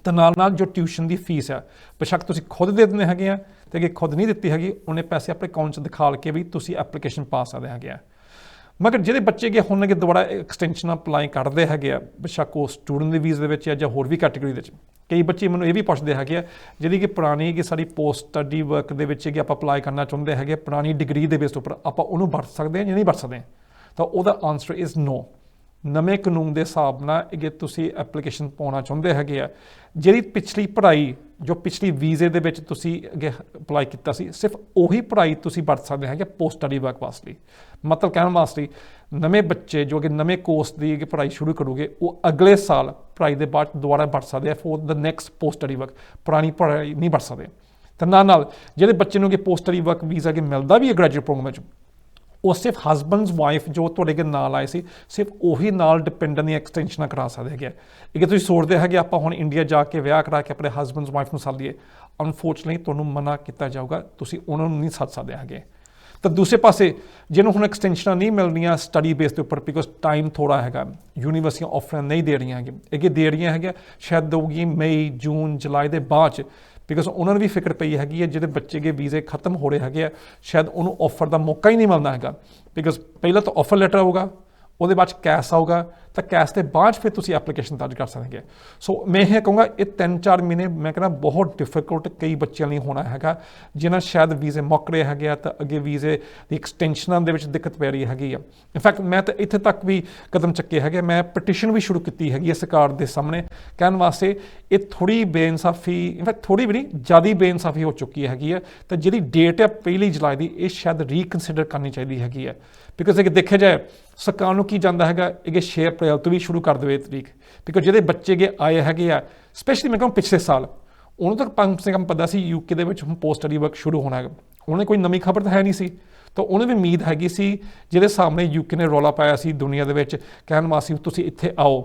ਤੇ ਨਾਲ ਜੋ ਟਿਊਸ਼ਨ ਦੀ ਫੀਸ ਆ, ਬੇਸ਼ੱਕ ਤੁਸੀਂ ਖੁਦ ਦੇ ਦਿੰਦੇ ਹੈਗੇ ਆ ਤੇ ਜੇ ਖੁਦ ਨਹੀਂ ਦਿੱਤੀ ਹੈਗੀ, ਉਹਨੇ ਪੈਸੇ ਆਪਣੇ ਅਕਾਊਂਟ 'ਚ ਦਿਖਾ ਕੇ ਵੀ ਤੁਸੀਂ ਐਪਲੀਕੇਸ਼ਨ ਪਾ ਸਕਦੇ ਹੈਗੇ ਆ। ਮਗਰ ਜਿਹੜੇ ਬੱਚੇ ਕਿ ਹੁਣ ਅੱਗੇ ਦੁਬਾਰਾ ਐਕਸਟੈਂਸ਼ਨ ਅਪਲਾਈ ਕਰਦੇ ਹੈਗੇ ਆ, ਬੇਸ਼ੱਕ ਉਹ ਸਟੂਡੈਂਟ ਦੇ ਵੀਜ਼ੇ ਦੇ ਵਿੱਚ ਜਾਂ ਹੋਰ ਵੀ ਕੈਟੇਗਰੀ ਦੇ ਵਿੱਚ, ਕਈ ਬੱਚੇ ਮੈਨੂੰ ਇਹ ਵੀ ਪੁੱਛਦੇ ਹੈਗੇ ਆ ਜਿਹੜੀ ਕਿ ਪੁਰਾਣੀ ਕਿ ਸਾਡੀ ਪੋਸਟ ਸਟੱਡੀ ਵਰਕ ਦੇ ਵਿੱਚ ਕਿ ਆਪਾਂ ਅਪਲਾਈ ਕਰਨਾ ਚਾਹੁੰਦੇ ਹੈਗੇ ਪੁਰਾਣੀ ਡਿਗਰੀ ਦੇ ਬੇਸ ਉੱਪਰ, ਆਪਾਂ ਉਹਨੂੰ ਵਰਤ ਸਕਦੇ ਹਾਂ ਜਾਂ ਨਹੀਂ ਵਰਤ ਸਕਦੇ? ਤਾਂ ਉਹਦਾ ਆਨਸਰ ਇਜ਼ ਨੋ। ਨਵੇਂ ਕਾਨੂੰਨ ਦੇ ਹਿਸਾਬ ਨਾਲ ਅੱਗੇ ਤੁਸੀਂ ਐਪਲੀਕੇਸ਼ਨ ਪਾਉਣਾ ਚਾਹੁੰਦੇ ਹੈਗੇ ਆ, ਜਿਹੜੀ ਪਿਛਲੀ ਪੜ੍ਹਾਈ ਜੋ ਪਿਛਲੀ ਵੀਜ਼ੇ ਦੇ ਵਿੱਚ ਤੁਸੀਂ ਅੱਗੇ ਅਪਲਾਈ ਕੀਤਾ ਸੀ, ਸਿਰਫ ਉਹੀ ਪੜ੍ਹਾਈ ਤੁਸੀਂ ਵਰਤ ਸਕਦੇ ਹੈਗੇ ਪੋਸਟ ਸਟੱਡੀ ਵਰਕ ਵਾਸਤੇ। ਮਤਲਬ ਕਹਿਣ ਵਾਸਤੇ ਨਵੇਂ ਬੱਚੇ ਜੋ ਕਿ ਨਵੇਂ ਕੋਰਸ ਦੀ ਅੱਗੇ ਪੜ੍ਹਾਈ ਸ਼ੁਰੂ ਕਰੋਗੇ, ਉਹ ਅਗਲੇ ਸਾਲ ਪੜ੍ਹਾਈ ਦੇ ਬਾਅਦ ਦੁਬਾਰਾ ਵਰਤ ਸਕਦੇ ਆ for the next post study work, ਪੁਰਾਣੀ ਪੜ੍ਹਾਈ ਨਹੀਂ ਵਰਤ ਸਕਦੇ। ਤੇ ਨਾਲ ਜਿਹੜੇ ਬੱਚੇ ਨੂੰ ਕਿ ਪੋਸਟ ਸਟੱਡੀ ਵਰਕ ਵੀਜ਼ਾ ਕਿ ਮਿਲਦਾ ਵੀ ਹੈ ਗ੍ਰੈਜੂਏਟ ਪ੍ਰੋਗਰਾਮ ਵਿੱਚ, ਉਹ ਸਿਰਫ ਹਸਬੈਂਡਸ ਵਾਈਫ ਜੋ ਤੁਹਾਡੇ ਕੇ ਨਾਲ ਆਏ ਸੀ, ਸਿਰਫ ਉਹੀ ਨਾਲ ਡਿਪੈਂਡੈਂਟ ਦੀਆਂ ਐਕਸਟੈਂਸ਼ਨਾਂ ਕਰਾ ਸਕਦੇ ਹੈਗੇ। ਇਹ ਤੁਸੀਂ ਸੋਚਦੇ ਹੈਗੇ ਆਪਾਂ ਹੁਣ ਇੰਡੀਆ ਜਾ ਕੇ ਵਿਆਹ ਕਰਾ ਕੇ ਆਪਣੇ ਹਸਬੈਂਡਸ ਵਾਈਫ ਨੂੰ ਸੱਦ ਲਈਏ, ਅਨਫੋਰਚੂਨੇਟਲੀ ਤੁਹਾਨੂੰ ਮਨਾ ਕੀਤਾ ਜਾਊਗਾ, ਤੁਸੀਂ ਉਹਨਾਂ ਨੂੰ ਨਹੀਂ ਸੱਦ ਸਕਦੇ ਹੈਗੇ। ਤਾਂ ਦੂਸਰੇ ਪਾਸੇ ਜਿਹਨੂੰ ਹੁਣ ਐਕਸਟੈਂਸ਼ਨਾਂ ਨਹੀਂ ਮਿਲਣੀਆਂ ਸਟੱਡੀ ਬੇਸ ਦੇ ਉੱਪਰ, ਬਿਕੋਜ਼ ਟਾਈਮ ਥੋੜ੍ਹਾ ਹੈਗਾ, ਯੂਨੀਵਰਸਿਟੀਆਂ ਆਫਰ ਨਹੀਂ ਦੇ ਰਹੀਆਂ ਹੈਗੀਆਂ, ਅੱਗੇ ਦੇ ਰਹੀਆਂ ਹੈਗੀਆਂ ਸ਼ਾਇਦ ਦਊਗੀ ਮਈ, ਜੂਨ, ਜੁਲਾਈ ਦੇ ਬਾਅਦ 'ਚ, ਬਿਕੋਜ਼ ਉਹਨਾਂ ਨੂੰ ਵੀ ਫਿਕਰ ਪਈ ਹੈਗੀ ਹੈ ਜਿਹੜੇ ਬੱਚੇ ਦੇ ਵੀਜ਼ੇ ਖਤਮ ਹੋ ਰਹੇ ਹੈਗੇ ਆ, ਸ਼ਾਇਦ ਉਹਨੂੰ ਆਫਰ ਦਾ ਮੌਕਾ ਹੀ ਨਹੀਂ ਮਿਲਣਾ ਹੈਗਾ। ਬਿਕੋਜ਼ ਪਹਿਲਾਂ ਤਾਂ ਆਫਰ ਲੈਟਰ ਆਊਗਾ, ਉਹਦੇ ਬਾਅਦ ਕੈਸ਼ ਆਊਗਾ, ਤਾਂ ਕੈਸ਼ ਦੇ ਬਾਅਦ ਫਿਰ ਤੁਸੀਂ ਐਪਲੀਕੇਸ਼ਨ ਦਰਜ ਕਰ ਸਕਦੇ। ਸੋ ਮੈਂ ਇਹ ਕਹੂੰਗਾ ਇਹ 3-4 ਮਹੀਨੇ ਮੈਂ ਕਹਿੰਦਾ ਬਹੁਤ ਡਿਫਿਕਲਟ ਕਈ ਬੱਚਿਆਂ ਲਈ ਹੋਣਾ ਹੈਗਾ, ਜਿਨ੍ਹਾਂ ਸ਼ਾਇਦ ਵੀਜ਼ੇ ਮੁੱਕ ਰਹੇ ਹੈਗੇ ਆ ਤਾਂ ਅੱਗੇ ਵੀਜ਼ੇ ਦੀ ਐਕਸਟੈਂਸ਼ਨਾਂ ਦੇ ਵਿੱਚ ਦਿੱਕਤ ਪੈ ਰਹੀ ਹੈਗੀ ਆ। ਇਨਫੈਕਟ ਮੈਂ ਤਾਂ ਇੱਥੇ ਤੱਕ ਵੀ ਕਦਮ ਚੱਕੇ ਹੈਗੇ, ਮੈਂ ਪਟੀਸ਼ਨ ਵੀ ਸ਼ੁਰੂ ਕੀਤੀ ਹੈਗੀ ਹੈ ਸਰਕਾਰ ਦੇ ਸਾਹਮਣੇ ਕਹਿਣ ਵਾਸਤੇ ਇਹ ਥੋੜ੍ਹੀ ਬੇਇਨਸਾਫੀ, ਇਨਫੈਕਟ ਥੋੜ੍ਹੀ ਵੀ ਨਹੀਂ ਜ਼ਿਆਦਾ ਬੇਇਨਸਾਫੀ ਹੋ ਚੁੱਕੀ ਹੈਗੀ ਹੈ, ਤਾਂ ਜਿਹੜੀ ਡੇਟ ਹੈ 1 ਜੁਲਾਈ ਦੀ, ਇਹ ਸ਼ਾਇਦ ਰੀਕਨਸੀਡਰ ਕਰਨੀ ਚਾਹੀਦੀ ਹੈਗੀ ਹੈ। ਬਿਕੋਜ਼ ਇਹ ਦੇਖਿਆ ਜਾਏ ਸਰਕਾਰ ਨੂੰ ਕੀ ਜਾਂਦਾ ਹੈਗਾ ਇਹ 6 ਅਪ੍ਰੈਲ ਤੋਂ ਵੀ ਸ਼ੁਰੂ ਕਰ ਦੇਵੇ ਤਰੀਕ, ਬਿਕੋਜ਼ ਜਿਹੜੇ ਬੱਚੇ ਗੇ ਆਏ ਹੈਗੇ ਆ ਸਪੈਸ਼ਲੀ ਮੈਂ ਕਹਾਂ ਪਿਛਲੇ ਸਾਲ, ਉਹਨੂੰ ਤਾਂ ਕਮ ਸੇ ਕਮ ਪਤਾ ਸੀ UK ਦੇ ਵਿੱਚ ਹੁਣ ਪੋਸਟ ਸਟੱਡੀ ਵਰਕ ਸ਼ੁਰੂ ਹੋਣਾ ਹੈਗਾ, ਉਹਨੇ ਕੋਈ ਨਵੀਂ ਖਬਰ ਤਾਂ ਹੈ ਨਹੀਂ ਸੀ, ਤਾਂ ਉਹਨੂੰ ਵੀ ਉਮੀਦ ਹੈਗੀ ਸੀ ਜਿਹਦੇ ਸਾਹਮਣੇ UK ਨੇ ਰੌਲਾ ਪਾਇਆ ਸੀ ਦੁਨੀਆ ਦੇ ਵਿੱਚ ਕਹਿਣ ਵਾਸਤੇ ਤੁਸੀਂ ਇੱਥੇ ਆਓ,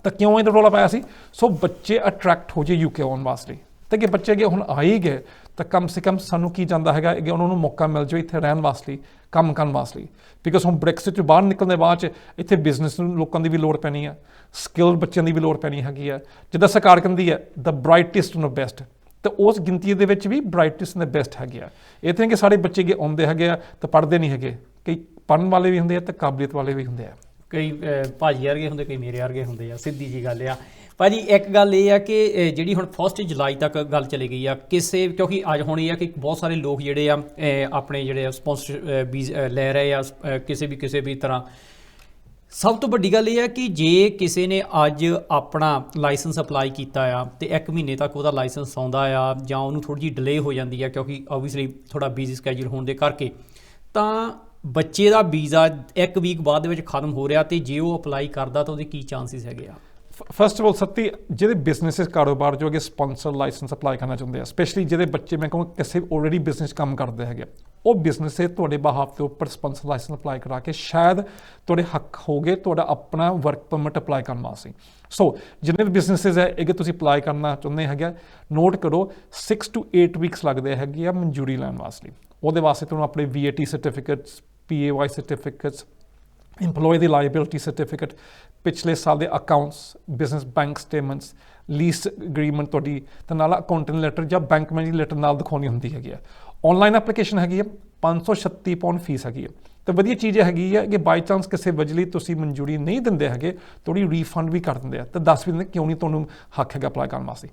ਤਾਂ ਕਿਉਂ ਇਹਦਾ ਰੌਲਾ ਪਾਇਆ ਸੀ? ਸੋ ਬੱਚੇ ਅਟਰੈਕਟ ਹੋ ਜੇ ਯੂਕੇ ਆਉਣ ਵਾਸਤੇ, ਤੇ ਕਿ ਬੱਚੇ ਅੱਗੇ ਹੁਣ ਆ ਹੀ ਗਏ ਤਾਂ ਕਮ ਸੇ ਕਮ ਸਾਨੂੰ ਕੀ ਜਾਂਦਾ ਹੈਗਾ ਕਿ ਉਹਨਾਂ ਨੂੰ ਮੌਕਾ ਮਿਲ ਜਾਵੇ ਇੱਥੇ ਰਹਿਣ ਵਾਸਤੇ, ਕੰਮ ਕਰਨ ਵਾਸਤੇ। ਬਿਕਾਜ਼ ਹੁਣ ਬ੍ਰੈਕਸਿਟ ਤੋਂ ਬਾਹਰ ਨਿਕਲਣ ਦੇ ਬਾਅਦ 'ਚ ਇੱਥੇ ਬਿਜ਼ਨਸ ਨੂੰ ਲੋਕਾਂ ਦੀ ਵੀ ਲੋੜ ਪੈਣੀ ਆ, ਸਕਿੱਲਡ ਬੱਚਿਆਂ ਦੀ ਵੀ ਲੋੜ ਪੈਣੀ ਹੈਗੀ ਆ। ਜਿੱਦਾਂ ਸਰਕਾਰ ਕਹਿੰਦੀ ਹੈ ਦ ਬ੍ਰਾਈਟੈਸਟ ਐਂਡ ਬੈਸਟ, ਤੇ ਉਸ ਗਿਣਤੀ ਦੇ ਵਿੱਚ ਵੀ ਬ੍ਰਾਈਟੈਸਟ ਐਂਡ ਬੈਸਟ ਹੈਗੇ ਆ। ਇਹ ਤਾਂ ਕਿ ਸਾਰੇ ਬੱਚੇ ਅੱਗੇ ਆਉਂਦੇ ਹੈਗੇ ਆ ਤਾਂ ਪੜ੍ਹਦੇ ਨਹੀਂ ਹੈਗੇ, ਕਈ ਪੜ੍ਹਨ ਵਾਲੇ ਵੀ ਹੁੰਦੇ ਆ ਤੇ ਕਾਬਲੀਅਤ ਵਾਲੇ ਵੀ ਹੁੰਦੇ ਆ। ਕਈ ਭਾਜੀ ਵਰਗੇ ਹੁੰਦੇ, ਕਈ ਮੇਰੇ ਵਰਗੇ ਹੁੰਦੇ ਆ, ਸਿੱਧੀ ਜੀ ਗੱਲ ਆ। ਭਾਜੀ ਇੱਕ ਗੱਲ ਇਹ ਆ ਕਿ ਜਿਹੜੀ ਹੁਣ 1 ਜੁਲਾਈ ਤੱਕ ਗੱਲ ਚਲੀ ਗਈ ਆ ਕਿਸੇ, ਕਿਉਂਕਿ ਅੱਜ ਹੁਣ ਇਹ ਆ ਕਿ ਬਹੁਤ ਸਾਰੇ ਲੋਕ ਜਿਹੜੇ ਆ ਆਪਣੇ ਜਿਹੜੇ ਸਪਾਂਸਰ ਵੀਜ਼ਾ ਲੈ ਰਹੇ ਆ ਕਿਸੇ ਵੀ ਤਰ੍ਹਾਂ। ਸਭ ਤੋਂ ਵੱਡੀ ਗੱਲ ਇਹ ਆ ਕਿ ਜੇ ਕਿਸੇ ਨੇ ਅੱਜ ਆਪਣਾ ਲਾਇਸੈਂਸ ਅਪਲਾਈ ਕੀਤਾ ਆ ਤੇ 1 ਮਹੀਨੇ ਤੱਕ ਉਹਦਾ ਲਾਇਸੈਂਸ ਆਉਂਦਾ ਆ ਜਾਂ ਉਹਨੂੰ ਥੋੜ੍ਹੀ ਜਿਹੀ ਡਿਲੇ ਹੋ ਜਾਂਦੀ ਆ ਕਿਉਂਕਿ ਓਬਵੀਅਸਲੀ ਥੋੜ੍ਹਾ ਬਿਜ਼ੀ ਸਕੈਜੂਲ ਹੋਣ ਦੇ ਕਰਕੇ, ਤਾਂ ਬੱਚੇ ਦਾ ਵੀਜ਼ਾ 1 ਵੀਕ ਬਾਅਦ ਦੇ ਵਿੱਚ ਖਤਮ ਹੋ ਰਿਹਾ ਤੇ ਜੇ ਉਹ ਅਪਲਾਈ ਕਰਦਾ ਤਾਂ ਉਹਦੇ ਕੀ ਚਾਂਸਿਸ ਹੈਗੇ ਆ? ਫਸਟ ਆਫ ਆਲ ਸੱਤੀ, ਜਿਹੜੇ ਬਿਜ਼ਨੈਸ ਕਾਰੋਬਾਰ ਜੋ ਅੱਗੇ ਸਪਾਂਸਰ ਲਾਇਸੈਂਸ ਅਪਲਾਈ ਕਰਨਾ ਚਾਹੁੰਦੇ ਆ, ਸਪੈਸ਼ਲੀ ਜਿਹੜੇ ਬੱਚੇ ਮੈਂ ਕਹਾਂ ਕਿਸੇ ਆਲਰੇਡੀ ਬਿਜ਼ਨਸ ਕੰਮ ਕਰਦੇ ਹੈਗੇ, ਉਹ ਬਿਜ਼ਨਸ ਤੁਹਾਡੇ ਬਿਹਾਫ ਦੇ ਉੱਪਰ ਸਪਾਂਸਰ ਲਾਇਸੈਂਸ ਅਪਲਾਈ ਕਰਾ ਕੇ ਸ਼ਾਇਦ ਤੁਹਾਡੇ ਹੱਕ ਹੋਗੇ ਤੁਹਾਡਾ ਆਪਣਾ ਵਰਕ ਪਰਮਿਟ ਅਪਲਾਈ ਕਰਨ ਵਾਸਤੇ। ਸੋ ਜਿੰਨੇ ਵੀ ਬਿਜ਼ਨਸਿਸ ਹੈ ਇਹ ਤੁਸੀਂ ਅਪਲਾਈ ਕਰਨਾ ਚਾਹੁੰਦੇ ਹੈਗੇ, ਨੋਟ ਕਰੋ 6 to 8 ਵੀਕਸ ਲੱਗਦੇ ਹੈਗੇ ਆ ਮਨਜ਼ੂਰੀ ਲੈਣ ਵਾਸਤੇ। ਉਹਦੇ ਵਾਸਤੇ ਤੁਹਾਨੂੰ ਆਪਣੇ VAT certificates, PAY certificates, employee ਦੀ ਲਾਇਬਿਲਿਟੀ ਸਰਟੀਫਿਕੇਟ, ਪਿਛਲੇ ਸਾਲ ਦੇ accounts, business bank statements, ਲੀਸ agreement ਤੁਹਾਡੀ ਤੇ ਨਾਲ ਅਕਾਊਂਟੈਂਟ ਲੈਟਰ ਜਾਂ ਬੈਂਕ ਮੈਨੇਜਰ ਲੈਟਰ ਨਾਲ ਦਿਖਾਉਣੀ ਹੁੰਦੀ ਹੈਗੀ ਆ। ਆਨਲਾਈਨ ਐਪਲੀਕੇਸ਼ਨ ਹੈਗੀ ਆ, 536 ਪਾਉਂਡ ਫੀਸ ਹੈਗੀ ਆ। ਤੇ ਵਧੀਆ ਚੀਜ਼ ਇਹ ਹੈਗੀ ਆ ਕਿ ਬਾਈ ਚਾਂਸ ਕਿਸੇ ਵਜ੍ਹਾ ਲਈ ਤੁਸੀਂ ਮਨਜ਼ੂਰੀ ਨਹੀਂ ਦਿੰਦੇ ਹੈਗੇ, ਥੋੜੀ ਰੀਫੰਡ ਵੀ ਕਰ ਦਿੰਦੇ ਆ ਤੇ ਦੱਸ ਵੀ ਦਿੰਦੇ ਕਿਉਂ ਨਹੀਂ ਤੁਹਾਨੂੰ ਹੱਕ ਹੈਗਾ ਅਪਲਾਈ ਕਰਨ ਵਾਸਤੇ।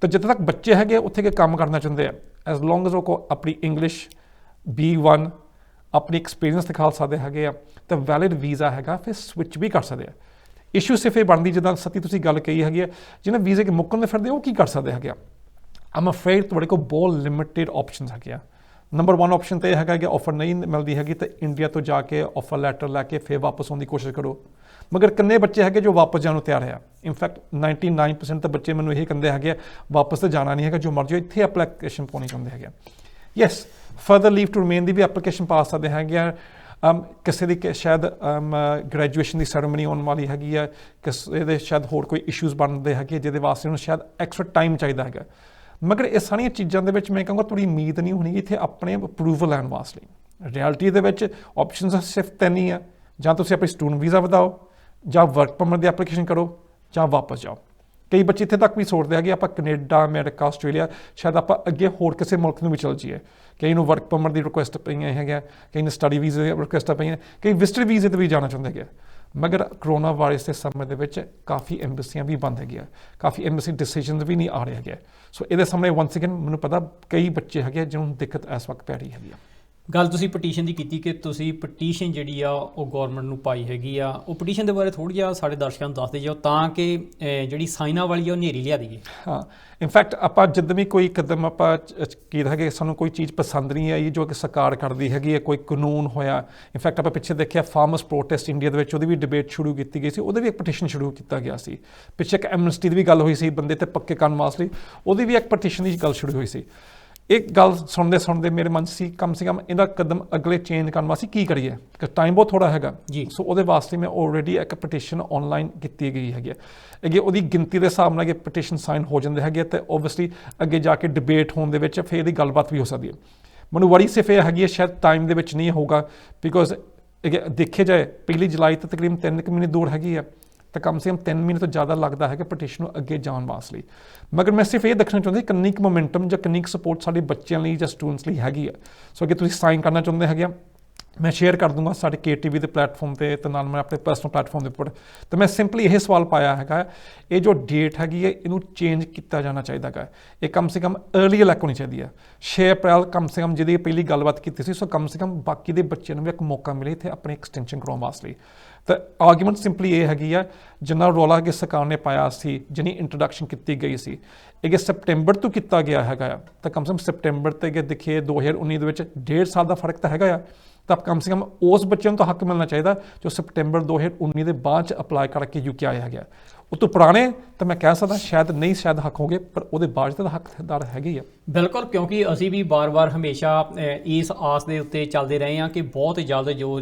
ਤੇ ਜਿੱਥੇ ਤੱਕ ਬੱਚੇ ਹੈਗੇ ਉੱਥੇ ਕੇ ਕੰਮ ਕਰਨਾ ਚਾਹੁੰਦੇ ਆ, ਐਜ਼ ਲੌਂਗ ਐਜ਼ ਉਹ ਆਪਣੀ ਇੰਗਲਿਸ਼ B1 ਆਪਣੀ ਐਕਸਪੀਰੀਅੰਸ ਦਿਖਾ ਸਕਦੇ ਹੈਗੇ ਆ ਤਾਂ ਵੈਲਿਡ ਵੀਜ਼ਾ ਹੈਗਾ, ਫਿਰ ਸਵਿਚ ਵੀ ਕਰ ਸਕਦੇ ਆ। ਇਸ਼ੂ ਸਿਰਫ ਇਹ ਬਣਦੀ ਜਿੱਦਾਂ ਸਤੀ ਤੁਸੀਂ ਗੱਲ ਕਹੀ ਹੈਗੀ ਆ, ਜਿਹਨਾਂ ਵੀਜ਼ੇ ਕੇ ਮੁੱਕਣ ਦੇ ਫਿਰਦੇ ਉਹ ਕੀ ਕਰ ਸਕਦੇ ਹੈਗੇ ਆ। ਆਮ ਅਫਰੇਡ ਤੁਹਾਡੇ ਕੋਲ ਬਹੁਤ ਲਿਮਿਟਿਡ ਆਪਸ਼ਨਸ ਹੈਗੇ ਆ। ਨੰਬਰ 1 ਆਪਸ਼ਨ ਤਾਂ ਇਹ ਹੈਗਾ ਕਿ ਆਫਰ ਨਹੀਂ ਮਿਲਦੀ ਹੈਗੀ ਤਾਂ ਇੰਡੀਆ ਤੋਂ ਜਾ ਕੇ ਆਫਰ ਲੈਟਰ ਲੈ ਕੇ ਫਿਰ ਵਾਪਸ ਆਉਣ ਦੀ ਕੋਸ਼ਿਸ਼ ਕਰੋ। ਮਗਰ ਕਿੰਨੇ ਬੱਚੇ ਹੈਗੇ ਜੋ ਵਾਪਸ ਜਾਣ ਨੂੰ ਤਿਆਰ ਆ? ਇਨਫੈਕਟ 99% ਤਾਂ ਬੱਚੇ ਮੈਨੂੰ ਇਹ ਕਹਿੰਦੇ ਹੈਗੇ ਆ ਵਾਪਸ ਤਾਂ ਜਾਣਾ ਨਹੀਂ ਹੈਗਾ, ਜੋ ਮਰਜ਼ੀ ਇੱਥੇ ਐਪਲੀਕੇਸ਼ਨ ਪਾਉਣੀ ਚਾਹੁੰਦੇ ਹੈਗੇ ਆ। Yes, further leave to remain ਦੀ ਵੀ ਐਪਲੀਕੇਸ਼ਨ ਪਾ ਸਕਦੇ ਹੈਗੇ ਆ। ਕਿਸੇ ਦੀ ਸ਼ਾਇਦ ਗ੍ਰੈਜੂਏਸ਼ਨ ਦੀ ਸੈਰੇਮਨੀ ਆਉਣ ਵਾਲੀ ਹੈਗੀ ਆ, ਕਿਸੇ ਦੇ ਸ਼ਾਇਦ ਹੋਰ ਕੋਈ ਇਸ਼ੂਜ਼ ਬਣਦੇ ਹੈਗੇ ਜਿਹਦੇ ਵਾਸਤੇ ਉਹਨੂੰ ਸ਼ਾਇਦ ਐਕਸਟਰਾ ਟਾਈਮ ਚਾਹੀਦਾ ਹੈਗਾ। ਮਗਰ ਇਹ ਸਾਰੀਆਂ ਚੀਜ਼ਾਂ ਦੇ ਵਿੱਚ ਮੈਂ ਕਹਾਂਗਾ ਥੋੜੀ ਉਮੀਦ ਨਹੀਂ ਹੋਣੀ ਇੱਥੇ ਆਪਣੇ ਅਪਰੂਵਲ ਲੈਣ ਵਾਸਤੇ। ਰਿਐਲਿਟੀ ਦੇ ਵਿੱਚ ਆਪਸ਼ਨਸ ਸਿਰਫ 3 ਹੀ ਆ, ਜਾਂ ਤੁਸੀਂ ਆਪਣੀ ਸਟੂਡੈਂਟ ਵੀਜ਼ਾ ਵਧਾਓ, ਜਾਂ ਵਰਕ ਪਰਮਿਟ ਦੀ ਐਪਲੀਕੇਸ਼ਨ ਕਰੋ, ਜਾਂ ਵਾਪਸ ਜਾਓ। ਕਈ ਬੱਚੇ ਇੱਥੇ ਤੱਕ ਵੀ ਸੋਚਦੇ ਹੈਗੇ ਆਪਾਂ ਕੈਨੇਡਾ, ਅਮਰੀਕਾ, ਆਸਟ੍ਰੇਲੀਆ, ਸ਼ਾਇਦ ਆਪਾਂ ਅੱਗੇ ਹੋਰ ਕਿਸੇ ਮੁਲਕ ਨੂੰ ਵੀ ਚੱਲ ਜਾਈਏ। ਕਈ ਨੂੰ ਵਰਕ ਪਰਮਿਟ ਦੀ ਰਿਕੁਐਸਟ ਪਈਆਂ ਹੈਗੀਆਂ, ਕਈ ਨੂੰ ਸਟੱਡੀ ਵੀਜ਼ੇ ਦੀ ਰਿਕੁਐਸਟਾਂ ਪਈਆਂ, ਕਈ ਵਿਜ਼ਟਰ ਵੀਜ਼ੇ 'ਤੇ ਵੀ ਜਾਣਾ ਚਾਹੁੰਦੇ ਹੈਗੇ। ਮਗਰ ਕਰੋਨਾ ਵਾਇਰਸ ਦੇ ਸਮੇਂ ਦੇ ਵਿੱਚ ਕਾਫੀ ਐਮਬੈਸੀਆਂ ਵੀ ਬੰਦ ਹੈਗੀਆਂ, ਕਾਫੀ ਐਮਬੈਸੀ ਡਿਸੀਜਨਸ ਵੀ ਨਹੀਂ ਆ ਰਹੇ ਹੈਗੇ। ਸੋ ਇਹਦੇ ਸਾਹਮਣੇ ਵਨਸ ਅਗੇਨ ਮੈਨੂੰ ਪਤਾ ਕਈ ਬੱਚੇ ਹੈਗੇ ਜਿਹਨਾਂ ਨੂੰ ਦਿੱਕਤ ਇਸ ਵਕਤ ਪੈ ਰਹੀ ਹੈਗੀ ਆ। ਗੱਲ ਤੁਸੀਂ ਪਟੀਸ਼ਨ ਦੀ ਕੀਤੀ ਕਿ ਤੁਸੀਂ ਪਟੀਸ਼ਨ ਜਿਹੜੀ ਆ ਉਹ ਗਵਰਨਮੈਂਟ ਨੂੰ ਪਾਈ ਹੈਗੀ ਆ, ਉਹ ਪਟੀਸ਼ਨ ਦੇ ਬਾਰੇ ਥੋੜ੍ਹਾ ਜਿਹਾ ਸਾਡੇ ਦਰਸ਼ਕਾਂ ਨੂੰ ਦੱਸਦੇ ਜਾਓ ਤਾਂ ਕਿ ਜਿਹੜੀ ਸਾਈਨਾਂ ਵਾਲੀ ਆ ਉਹ ਨੇਰੀ ਲਿਆ ਦਈਏ। ਹਾਂ, ਇਨਫੈਕਟ ਆਪਾਂ ਜਦੋਂ ਵੀ ਕੋਈ ਕਦਮ ਆਪਾਂ ਕੀ ਹੈਗੇ ਸਾਨੂੰ ਕੋਈ ਚੀਜ਼ ਪਸੰਦ ਨਹੀਂ ਆਈ ਜੋ ਕਿ ਸਰਕਾਰ ਕਰਦੀ ਹੈਗੀ ਹੈ, ਕੋਈ ਕਾਨੂੰਨ ਹੋਇਆ। ਇਨਫੈਕਟ ਆਪਾਂ ਪਿੱਛੇ ਦੇਖਿਆ ਫਾਰਮਰਸ ਪ੍ਰੋਟੈਸਟ ਇੰਡੀਆ ਦੇ ਵਿੱਚ ਉਹਦੀ ਵੀ ਡਿਬੇਟ ਸ਼ੁਰੂ ਕੀਤੀ ਗਈ ਸੀ, ਉਹਦੇ ਵੀ ਇੱਕ ਪਟੀਸ਼ਨ ਸ਼ੁਰੂ ਕੀਤਾ ਗਿਆ ਸੀ। ਪਿੱਛੇ ਇੱਕ ਐਮਨੈਸਟੀ ਦੀ ਵੀ ਗੱਲ ਹੋਈ ਸੀ ਬੰਦੇ ਤੇ ਪੱਕੇ ਕਰਨ ਵਾਸਤੇ, ਉਹਦੀ ਵੀ ਇੱਕ ਪਟੀਸ਼ਨ ਦੀ ਗੱਲ ਸ਼ੁਰੂ ਹੋਈ ਸੀ। ਇੱਕ ਗੱਲ ਸੁਣਦੇ ਮੇਰੇ ਮਨ 'ਚ ਸੀ ਕਮ ਸੇ ਕਮ ਇਹਦਾ ਕਦਮ ਅਗਲੇ ਚੇਂਜ ਕਰਨ ਵਾਸਤੇ ਕੀ ਕਰੀਏ, ਕਿ ਟਾਈਮ ਬਹੁਤ ਥੋੜ੍ਹਾ ਹੈਗਾ ਜੀ। ਸੋ ਉਹਦੇ ਵਾਸਤੇ ਮੈਂ ਆਲਰੇਡੀ ਇੱਕ ਪਟੀਸ਼ਨ ਆਨਲਾਈਨ ਕੀਤੀ ਗਈ ਹੈਗੀ ਅੱਗੇ ਉਹਦੀ ਗਿਣਤੀ ਦੇ ਹਿਸਾਬ ਨਾਲ ਕਿ ਪਟੀਸ਼ਨ ਸਾਈਨ ਹੋ ਜਾਂਦੇ ਹੈਗੇ ਅਤੇ ਓਬਵੀਅਸਲੀ ਅੱਗੇ ਜਾ ਕੇ ਡਿਬੇਟ ਹੋਣ ਦੇ ਵਿੱਚ ਫਿਰ ਇਹਦੀ ਗੱਲਬਾਤ ਵੀ ਹੋ ਸਕਦੀ ਹੈ। ਮੈਨੂੰ ਵਰੀ ਸਿਰਫ ਇਹ ਹੈਗੀ ਹੈ ਸ਼ਾਇਦ ਟਾਈਮ ਦੇ ਵਿੱਚ ਨਹੀਂ ਹੋਊਗਾ, ਬਿਕੋਜ਼ ਦੇਖਿਆ ਜਾਏ 1 ਜੁਲਾਈ ਤੋਂ ਤਕਰੀਬਨ 3 ਮਹੀਨੇ ਦੂਰ ਹੈਗੀ ਆ, ਤਾਂ ਕਮ ਸੇ ਕਮ 3 ਮਹੀਨੇ ਤੋਂ ਜ਼ਿਆਦਾ ਲੱਗਦਾ ਹੈ ਕਿ ਪਟੀਸ਼ਨ ਨੂੰ ਅੱਗੇ ਜਾਣ ਵਾਸਤੇ। ਮਗਰ ਮੈਂ ਸਿਰਫ ਇਹ ਦੇਖਣਾ ਚਾਹੁੰਦੀ ਕਿੰਨੀ ਕੁ ਮੋਮੈਂਟਮ ਜਾਂ ਕਿੰਨੀ ਕੁ ਸਪੋਰਟ ਸਾਡੇ ਬੱਚਿਆਂ ਲਈ ਜਾਂ ਸਟੂਡੈਂਟਸ ਲਈ ਹੈਗੀ ਆ। ਸੋ ਅੱਗੇ ਤੁਸੀਂ ਸਾਈਨ ਕਰਨਾ ਚਾਹੁੰਦੇ ਹੈਗੇ ਆ, ਮੈਂ ਸ਼ੇਅਰ ਕਰ ਦੂੰਗਾ ਸਾਡੇ KTV ਦੇ ਪਲੇਟਫਾਰਮ 'ਤੇ ਅਤੇ ਨਾਲ ਮੈਂ ਆਪਣੇ ਪਰਸਨਲ ਪਲੇਟਫਾਰਮ ਦੇ ਉੱਪਰ। ਤਾਂ ਮੈਂ ਸਿੰਪਲੀ ਇਹ ਸਵਾਲ ਪਾਇਆ ਹੈਗਾ, ਇਹ ਜੋ ਡੇਟ ਹੈਗੀ ਹੈ ਇਹਨੂੰ ਚੇਂਜ ਕੀਤਾ ਜਾਣਾ ਚਾਹੀਦਾ ਹੈਗਾ। ਇਹ ਕਮ ਸੇ ਕਮ ਅਰਲੀ ਇਲੈਕਟ ਹੋਣੀ ਚਾਹੀਦੀ ਹੈ। 6 ਅਪ੍ਰੈਲ ਕਮ ਸੇ ਕਮ ਜਿਹਦੀ ਪਹਿਲੀ ਗੱਲਬਾਤ ਕੀਤੀ ਸੀ, ਸੋ ਕਮ ਸੇ ਕਮ ਬਾਕੀ ਦੇ ਬੱਚਿਆਂ ਨੂੰ ਵੀ ਇੱਕ ਮੌਕਾ ਮਿਲੇ ਇੱਥੇ ਆਪਣੀ ਐਕਸਟੈਂਸ਼ਨ ਕਰਾਉਣ ਵਾਸਤੇ। ਤਾਂ ਆਰਗੂਮੈਂਟ ਸਿੰਪਲੀ ਇਹ ਹੈਗੀ ਆ ਜਿੰਨਾ ਰੌਲਾ ਕਿ ਸਰਕਾਰ ਨੇ ਪਾਇਆ ਸੀ, ਜਿੰਨੀ ਇੰਟਰੋਡਕਸ਼ਨ ਕੀਤੀ ਗਈ ਸੀ, ਇਹ ਸੈਪਟੈਂਬਰ ਤੋਂ ਕੀਤਾ ਗਿਆ ਹੈਗਾ ਆ। ਤਾਂ ਕਮ ਸੇ ਕਮ ਸੈਪਟੈਂਬਰ ਤੇ ਦੇਖੀਏ 2019 ਦੇ ਵਿੱਚ 1.5 ਸਾਲ ਦਾ ਫਰਕ ਤਾਂ ਹੈਗਾ ਆ। ਤਾਂ ਕਮ ਸੇ ਕਮ ਉਸ ਬੱਚੇ ਨੂੰ ਤਾਂ ਹੱਕ ਮਿਲਣਾ ਚਾਹੀਦਾ ਜੋ ਸੈਪਟੈਂਬਰ 2019 ਦੇ ਬਾਅਦ 'ਚ ਅਪਲਾਈ ਕਰਕੇ UK ਆਇਆ ਹੈਗਾ। ਉਹ ਤੋਂ ਪੁਰਾਣੇ ਤਾਂ ਮੈਂ ਕਹਿ ਸਕਦਾ ਸ਼ਾਇਦ ਨਹੀਂ ਸ਼ਾਇਦ ਹੱਕ ਹੋਗੇ, ਪਰ ਉਹਦੇ ਬਾਅਦ ਤਾਂ ਹੱਕਦਾਰ ਹੈਗੇ ਹੀ ਆ। ਬਿਲਕੁਲ, ਕਿਉਂਕਿ ਅਸੀਂ ਵੀ ਬਾਰ-ਬਾਰ ਹਮੇਸ਼ਾ ਇਸ ਆਸ ਦੇ ਉੱਤੇ ਚੱਲਦੇ ਰਹੇ ਹਾਂ ਕਿ ਬਹੁਤ ਜਲਦ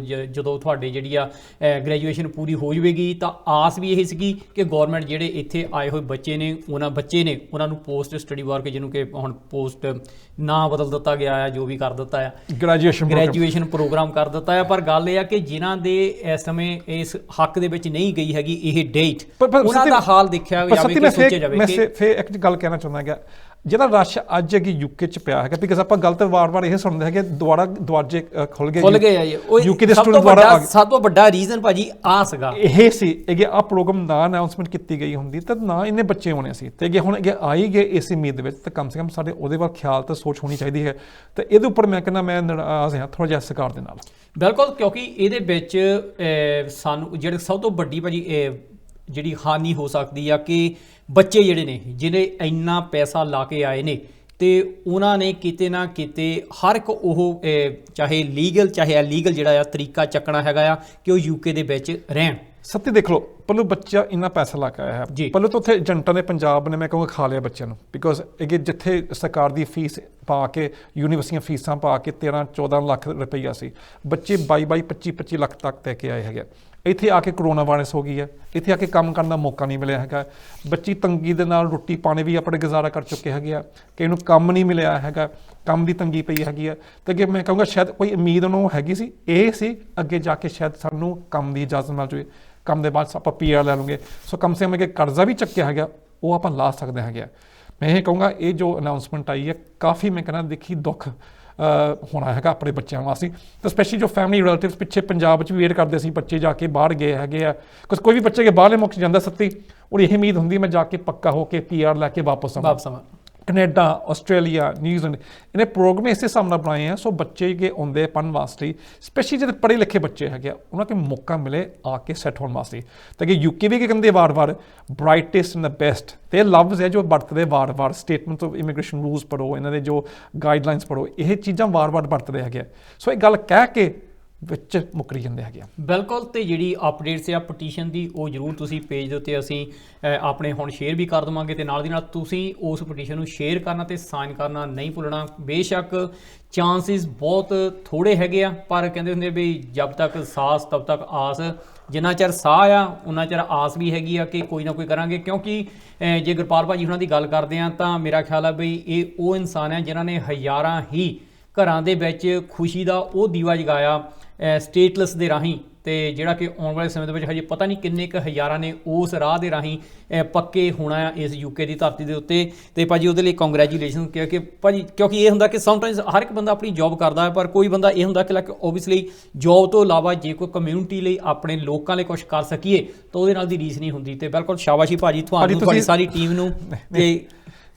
ਜਦੋਂ ਤੁਹਾਡੇ ਜਿਹੜੀ ਆ ਗ੍ਰੈਜੂਏਸ਼ਨ ਪੂਰੀ ਹੋ ਜਾਵੇਗੀ, ਤਾਂ ਆਸ ਵੀ ਇਹ ਸੀਗੀ ਕਿ ਗਵਰਨਮੈਂਟ ਜਿਹੜੇ ਇੱਥੇ ਆਏ ਹੋਏ ਬੱਚੇ ਨੇ ਉਹਨਾਂ ਨੂੰ ਪੋਸਟ ਸਟੱਡੀ ਵਰਕ, ਜਿਹਨੂੰ ਕਿ ਹੁਣ ਪੋਸਟ ਨਾਂ ਬਦਲ ਦਿੱਤਾ ਗਿਆ ਆ, ਜੋ ਵੀ ਕਰ ਦਿੱਤਾ ਆ, ਗ੍ਰੈਜੂਏਸ਼ਨ ਪ੍ਰੋਗਰਾਮ ਕਰ ਦਿੱਤਾ ਆ। ਪਰ ਗੱਲ ਇਹ ਆ ਕਿ ਜਿਨ੍ਹਾਂ ਦੇ ਇਸ ਸਮੇਂ ਇਸ ਹੱਕ ਦੇ ਵਿੱਚ ਨਹੀਂ ਗਈ ਹੈਗੀ ਇਹ ਡੇਟ, ਉਹਨਾਂ ਦਾ ਹਾਲ ਦੇਖਿਆ ਜਾਵੇ ਕਿ ਸੋਚਿਆ ਜਾਵੇ ਕਿ ਮੈਂ ਫਿਰ ਇੱਕ ਗੱਲ ਕਹਿਣਾ ਚਾਹੁੰਦਾ ਹੈਗਾ, ਜਿਹੜਾ ਰਸ਼ ਅੱਜ ਹੈਗੀ ਯੂਕੇ ਚ ਪਿਆ ਹੈਗਾ, ਬਿਕਾਜ਼ ਆਪਾਂ ਗੱਲ ਤਾਂ ਵਾਰ-ਵਾਰ ਇਹ ਸੁਣਦੇ ਹੈਗੇ ਦਰਵਾਜ਼ੇ ਖੁੱਲ ਗਏ ਆ ਜੀ, ਯੂਕੇ ਦੇ ਸਟੂਡੈਂਟ ਦੁਆਰਾ ਆ ਗਏ। ਸਭ ਤੋਂ ਵੱਡਾ ਰੀਜ਼ਨ ਭਾਜੀ ਆ ਸੀਗਾ, ਇਹ ਸੀ ਕਿ ਆਹ ਪ੍ਰੋਗਰਾਮ ਨਾ ਅਨਾਉਂਸਮੈਂਟ ਕੀਤੀ ਗਈ ਹੁੰਦੀ ਤਾਂ ਨਾ ਇੰਨੇ ਬੱਚੇ ਹੋਣੇ ਸੀ, ਤੇ ਹੁਣ ਆਈ ਗਏ ਇਸ ਉਮੀਦ ਦੇ ਵਿੱਚ, ਤਾਂ ਕਮ ਸੇ ਕਮ ਸਾਡੇ ਉਹਦੇ ਵੱਲ ਖਿਆਲ ਤੇ ਸੋਚ ਹੋਣੀ ਚਾਹੀਦੀ ਹੈ। ਤੇ ਇਹਦੇ ਉੱਪਰ ਮੈਂ ਕਹਿੰਦਾ ਮੈਂ ਨਾਰਾਜ਼ ਹਾਂ ਥੋੜਾ ਜਿਹਾ ਸਰਕਾਰ ਦੇ ਨਾਲ। ਬਿਲਕੁਲ, ਕਿਉਂਕਿ ਇਹਦੇ ਵਿੱਚ ਸਾਨੂੰ ਜਿਹੜੀ ਸਭ ਤੋਂ ਵੱਡੀ ਭਾਜੀ ਜਿਹੜੀ ਹਾਨੀ ਹੋ ਸਕਦੀ ਆ ਕਿ ਬੱਚੇ ਜਿਹੜੇ ਨੇ ਜਿਹੜੇ ਇੰਨਾ ਪੈਸਾ ਲਾ ਕੇ ਆਏ ਨੇ, ਤੇ ਉਹਨਾਂ ਨੇ ਕਿਤੇ ਨਾ ਕਿਤੇ ਹਰ ਇੱਕ ਉਹ ਚਾਹੇ ਲੀਗਲ ਚਾਹੇ ਇਲੀਗਲ ਜਿਹੜਾ ਆ ਤਰੀਕਾ ਚੱਕਣਾ ਹੈਗਾ ਆ ਕਿ ਉਹ ਯੂਕੇ ਦੇ ਵਿੱਚ ਰਹਿਣ। ਸੱਤੀ ਦੇਖ ਲਓ, ਪਹਿਲੋਂ ਬੱਚਾ ਇੰਨਾ ਪੈਸਾ ਲਾ ਕੇ ਆਇਆ ਹੈ, ਪਹਿਲੋਂ ਤਾਂ ਉੱਥੇ ਏਜੰਟਾਂ ਨੇ ਪੰਜਾਬ ਨੇ ਮੈਂ ਕਹੂੰਗਾ ਖਾ ਲਿਆ ਬੱਚਿਆਂ ਨੂੰ, ਬਿਕੋਜ਼ ਇਹ ਜਿੱਥੇ ਸਰਕਾਰ ਦੀ ਫੀਸ ਪਾ ਕੇ ਯੂਨੀਵਰਸਿਟੀਆਂ ਫੀਸਾਂ ਪਾ ਕੇ 13-14 ਲੱਖ ਰੁਪਈਆ ਸੀ, ਬੱਚੇ 22-22 25-25 ਲੱਖ ਤੱਕ ਲੈ ਕੇ ਆਏ ਹੈਗੇ। ਇੱਥੇ ਆ ਕੇ ਕਰੋਨਾ ਵਾਇਰਸ ਹੋ ਗਈ ਹੈ, ਇੱਥੇ ਆ ਕੇ ਕੰਮ ਕਰਨ ਦਾ ਮੌਕਾ ਨਹੀਂ ਮਿਲਿਆ ਹੈਗਾ, ਬੱਚੀ ਤੰਗੀ ਦੇ ਨਾਲ ਰੋਟੀ ਪਾਣੀ ਵੀ ਆਪਣੇ ਗੁਜ਼ਾਰਾ ਕਰ ਚੁੱਕੇ ਹੈਗੇ ਆ, ਕਿ ਇਹਨੂੰ ਕੰਮ ਨਹੀਂ ਮਿਲਿਆ ਹੈਗਾ, ਕੰਮ ਦੀ ਤੰਗੀ ਪਈ ਹੈਗੀ ਆ। ਤੇ ਅੱਗੇ ਮੈਂ ਕਹੂੰਗਾ ਸ਼ਾਇਦ ਕੋਈ ਉਮੀਦ ਉਹਨੂੰ ਹੈਗੀ ਸੀ, ਇਹ ਸੀ ਅੱਗੇ ਜਾ ਕੇ ਸ਼ਾਇਦ ਸਾਨੂੰ ਕੰਮ ਦੀ ਇਜਾਜ਼ਤ ਮਿਲ ਜਾਵੇ, ਕੰਮ ਦੇ ਬਾਅਦ ਆਪਾਂ PR ਲੈ ਲਵਾਂਗੇ, ਸੋ ਕਮ ਸੇ ਕਮ ਅੱਗੇ ਕਰਜ਼ਾ ਵੀ ਚੱਕਿਆ ਹੈਗਾ ਉਹ ਆਪਾਂ ਲਾ ਸਕਦੇ ਹੈਗੇ। ਮੈਂ ਇਹ ਕਹੂੰਗਾ ਇਹ ਜੋ ਅਨਾਊਂਸਮੈਂਟ ਆਈ ਹੈ ਕਾਫੀ ਮੈਂ ਕਹਿੰਦਾ ਦੇਖੀ ਦੁੱਖ ਹੋਣਾ ਹੈਗਾ ਆਪਣੇ ਬੱਚਿਆਂ ਵਾਸਤੇ, ਤੇ ਸਪੈਸ਼ਲੀ ਜੋ ਫੈਮਿਲੀ ਰਿਲੇਟਿਵਸ ਪਿੱਛੇ ਪੰਜਾਬ ਵਿੱਚ ਵੇਟ ਕਰਦੇ ਸੀ, ਬੱਚੇ ਜਾ ਕੇ ਬਾਹਰ ਗਏ ਹੈਗੇ ਆ, ਕਿਉਂਕਿ ਕੋਈ ਵੀ ਬੱਚੇ ਕੇ ਬਾਹਰਲੇ ਮੁਲਕ ਜਾਂਦਾ ਸੱਤੀ ਔਰ ਇਹ ਉਮੀਦ ਹੁੰਦੀ ਮੈਂ ਜਾ ਕੇ ਪੱਕਾ ਹੋ ਕੇ PR ਲੈ ਕੇ ਵਾਪਸ ਆਵਾਂ। ਕੈਨੇਡਾ, ਆਸਟ੍ਰੇਲੀਆ, ਨਿਊਜ਼ੀਲੈਂਡ ਇਹਨੇ ਪ੍ਰੋਗਰਾਮ ਇਸੇ ਹਿਸਾਬ ਨਾਲ ਬਣਾਏ ਆ, ਸੋ ਬੱਚੇ ਕੇ ਆਉਂਦੇ ਪੜ੍ਹਨ ਵਾਸਤੇ, ਸਪੈਸ਼ਲੀ ਜਿਹੜੇ ਪੜ੍ਹੇ ਲਿਖੇ ਬੱਚੇ ਹੈਗੇ ਆ ਉਹਨਾਂ ਨੂੰ ਮੌਕਾ ਮਿਲੇ ਆ ਕੇ ਸੈੱਟ ਹੋਣ ਵਾਸਤੇ। ਤਾਂ ਕਿ ਯੂਕੇ ਵੀ ਕੀ ਕਹਿੰਦੇ ਵਾਰ-ਵਾਰ ਬ੍ਰਾਈਟੈਸਟ ਐਂਡ ਦ ਬੈਸਟ, ਤੇ ਇਹ ਲਫ਼ਜ਼ ਹੈ ਜੋ ਵਰਤਦੇ ਵਾਰ-ਵਾਰ, ਸਟੇਟਮੈਂਟ ਆਫ ਇਮੀਗ੍ਰੇਸ਼ਨ ਰੂਲਸ ਪੜ੍ਹੋ, ਇਹਨਾਂ ਦੇ ਜੋ ਗਾਈਡਲਾਈਨਸ ਪੜ੍ਹੋ, ਇਹ ਚੀਜ਼ਾਂ ਵਾਰ-ਵਾਰ ਵਰਤਦੇ ਹੈਗੇ। ਸੋ ਇਹ ਗੱਲ ਕਹਿ ਕੇ ਵਿੱਚ ਮੁੱਕਰੀ ਜਾਂਦੇ ਹੈਗੇ। ਬਿਲਕੁਲ, ਤੇ ਜਿਹੜੀ ਅਪਡੇਟਸ ਆ ਪਟੀਸ਼ਨ ਦੀ ਉਹ ਜ਼ਰੂਰ ਤੁਸੀਂ ਪੇਜ ਦੇ ਉੱਤੇ ਅਸੀਂ ਆਪਣੇ ਹੁਣ ਸ਼ੇਅਰ ਵੀ ਕਰ ਦੇਵਾਂਗੇ, ਤੇ ਨਾਲ ਦੀ ਨਾਲ ਤੁਸੀਂ ਉਸ ਪਟੀਸ਼ਨ ਨੂੰ ਸ਼ੇਅਰ ਕਰਨਾ ਤੇ ਸਾਈਨ ਕਰਨਾ ਨਹੀਂ ਭੁੱਲਣਾ। ਬੇਸ਼ੱਕ ਚਾਂਸਿਸ ਬਹੁਤ ਥੋੜੇ ਹੈਗੇ ਆ, ਪਰ ਕਹਿੰਦੇ ਹੁੰਦੇ ਵੀ ਜਬ ਤੱਕ ਸਾਸ ਤਬ ਤੱਕ ਆਸ, ਜਿੰਨਾ ਚਿਰ ਸਾਹ ਆ ਉਹਨਾਂ ਚਿਰ ਆਸ ਵੀ ਹੈਗੀ ਆ ਕਿ ਕੋਈ ਨਾ ਕੋਈ ਕਰਾਂਗੇ। ਕਿਉਂਕਿ ਜੇ ਗੁਰਪਾਲ ਭਾਜੀ ਉਹਨਾਂ ਦੀ ਗੱਲ ਕਰਦੇ ਆ ਤਾਂ ਮੇਰਾ ਖਿਆਲ ਆ ਵੀ ਇਹ ਉਹ ਇਨਸਾਨ ਆ ਜਿਨ੍ਹਾਂ ਨੇ ਹਜ਼ਾਰਾਂ ਹੀ ਘਰਾਂ ਦੇ ਵਿੱਚ ਖੁਸ਼ੀ ਦਾ ਉਹ ਦੀਵਾ ਜਗਾਇਆ ਸਟੇਟਲੈਸ ਦੇ ਰਾਹੀਂ, ਤੇ ਜਿਹੜਾ ਕਿ ਆਉਣ ਵਾਲੇ ਸਮੇਂ ਦੇ ਵਿੱਚ ਹਜੇ ਪਤਾ ਨਹੀਂ ਕਿੰਨੇ ਕੁ ਹਜ਼ਾਰਾਂ ਨੇ ਉਸ ਰਾਹ ਦੇ ਰਾਹੀਂ ਪੱਕੇ ਹੋਣਾ ਆ ਇਸ ਯੂਕੇ ਦੀ ਧਰਤੀ ਦੇ ਉੱਤੇ। ਤੇ ਭਾਜੀ ਉਹਦੇ ਲਈ ਕੰਗ੍ਰੈਚੁਲੇਸ਼ਨ, ਕਿ ਭਾਜੀ ਕਿਉਂਕਿ ਇਹ ਹੁੰਦਾ ਕਿ ਸਮਟਾਈਮਸ ਹਰ ਇੱਕ ਬੰਦਾ ਆਪਣੀ ਜੌਬ ਕਰਦਾ ਹੈ, ਪਰ ਕੋਈ ਬੰਦਾ ਇਹ ਹੁੰਦਾ ਕਿ ਓਬਵੀਅਸਲੀ ਜੌਬ ਤੋਂ ਇਲਾਵਾ ਜੇ ਕੋਈ ਕਮਿਊਨਿਟੀ ਲਈ ਆਪਣੇ ਲੋਕਾਂ ਲਈ ਕੁਝ ਕਰ ਸਕੀਏ ਤਾਂ ਉਹਦੇ ਨਾਲ ਦੀ ਰੀਸ ਨਹੀਂ ਹੁੰਦੀ। ਤੇ ਬਿਲਕੁਲ ਸ਼ਾਬਾਸ਼ੀ ਭਾਜੀ ਤੁਹਾਨੂੰ, ਤੁਹਾਡੀ ਸਾਰੀ ਟੀਮ ਨੂੰ, ਤੇ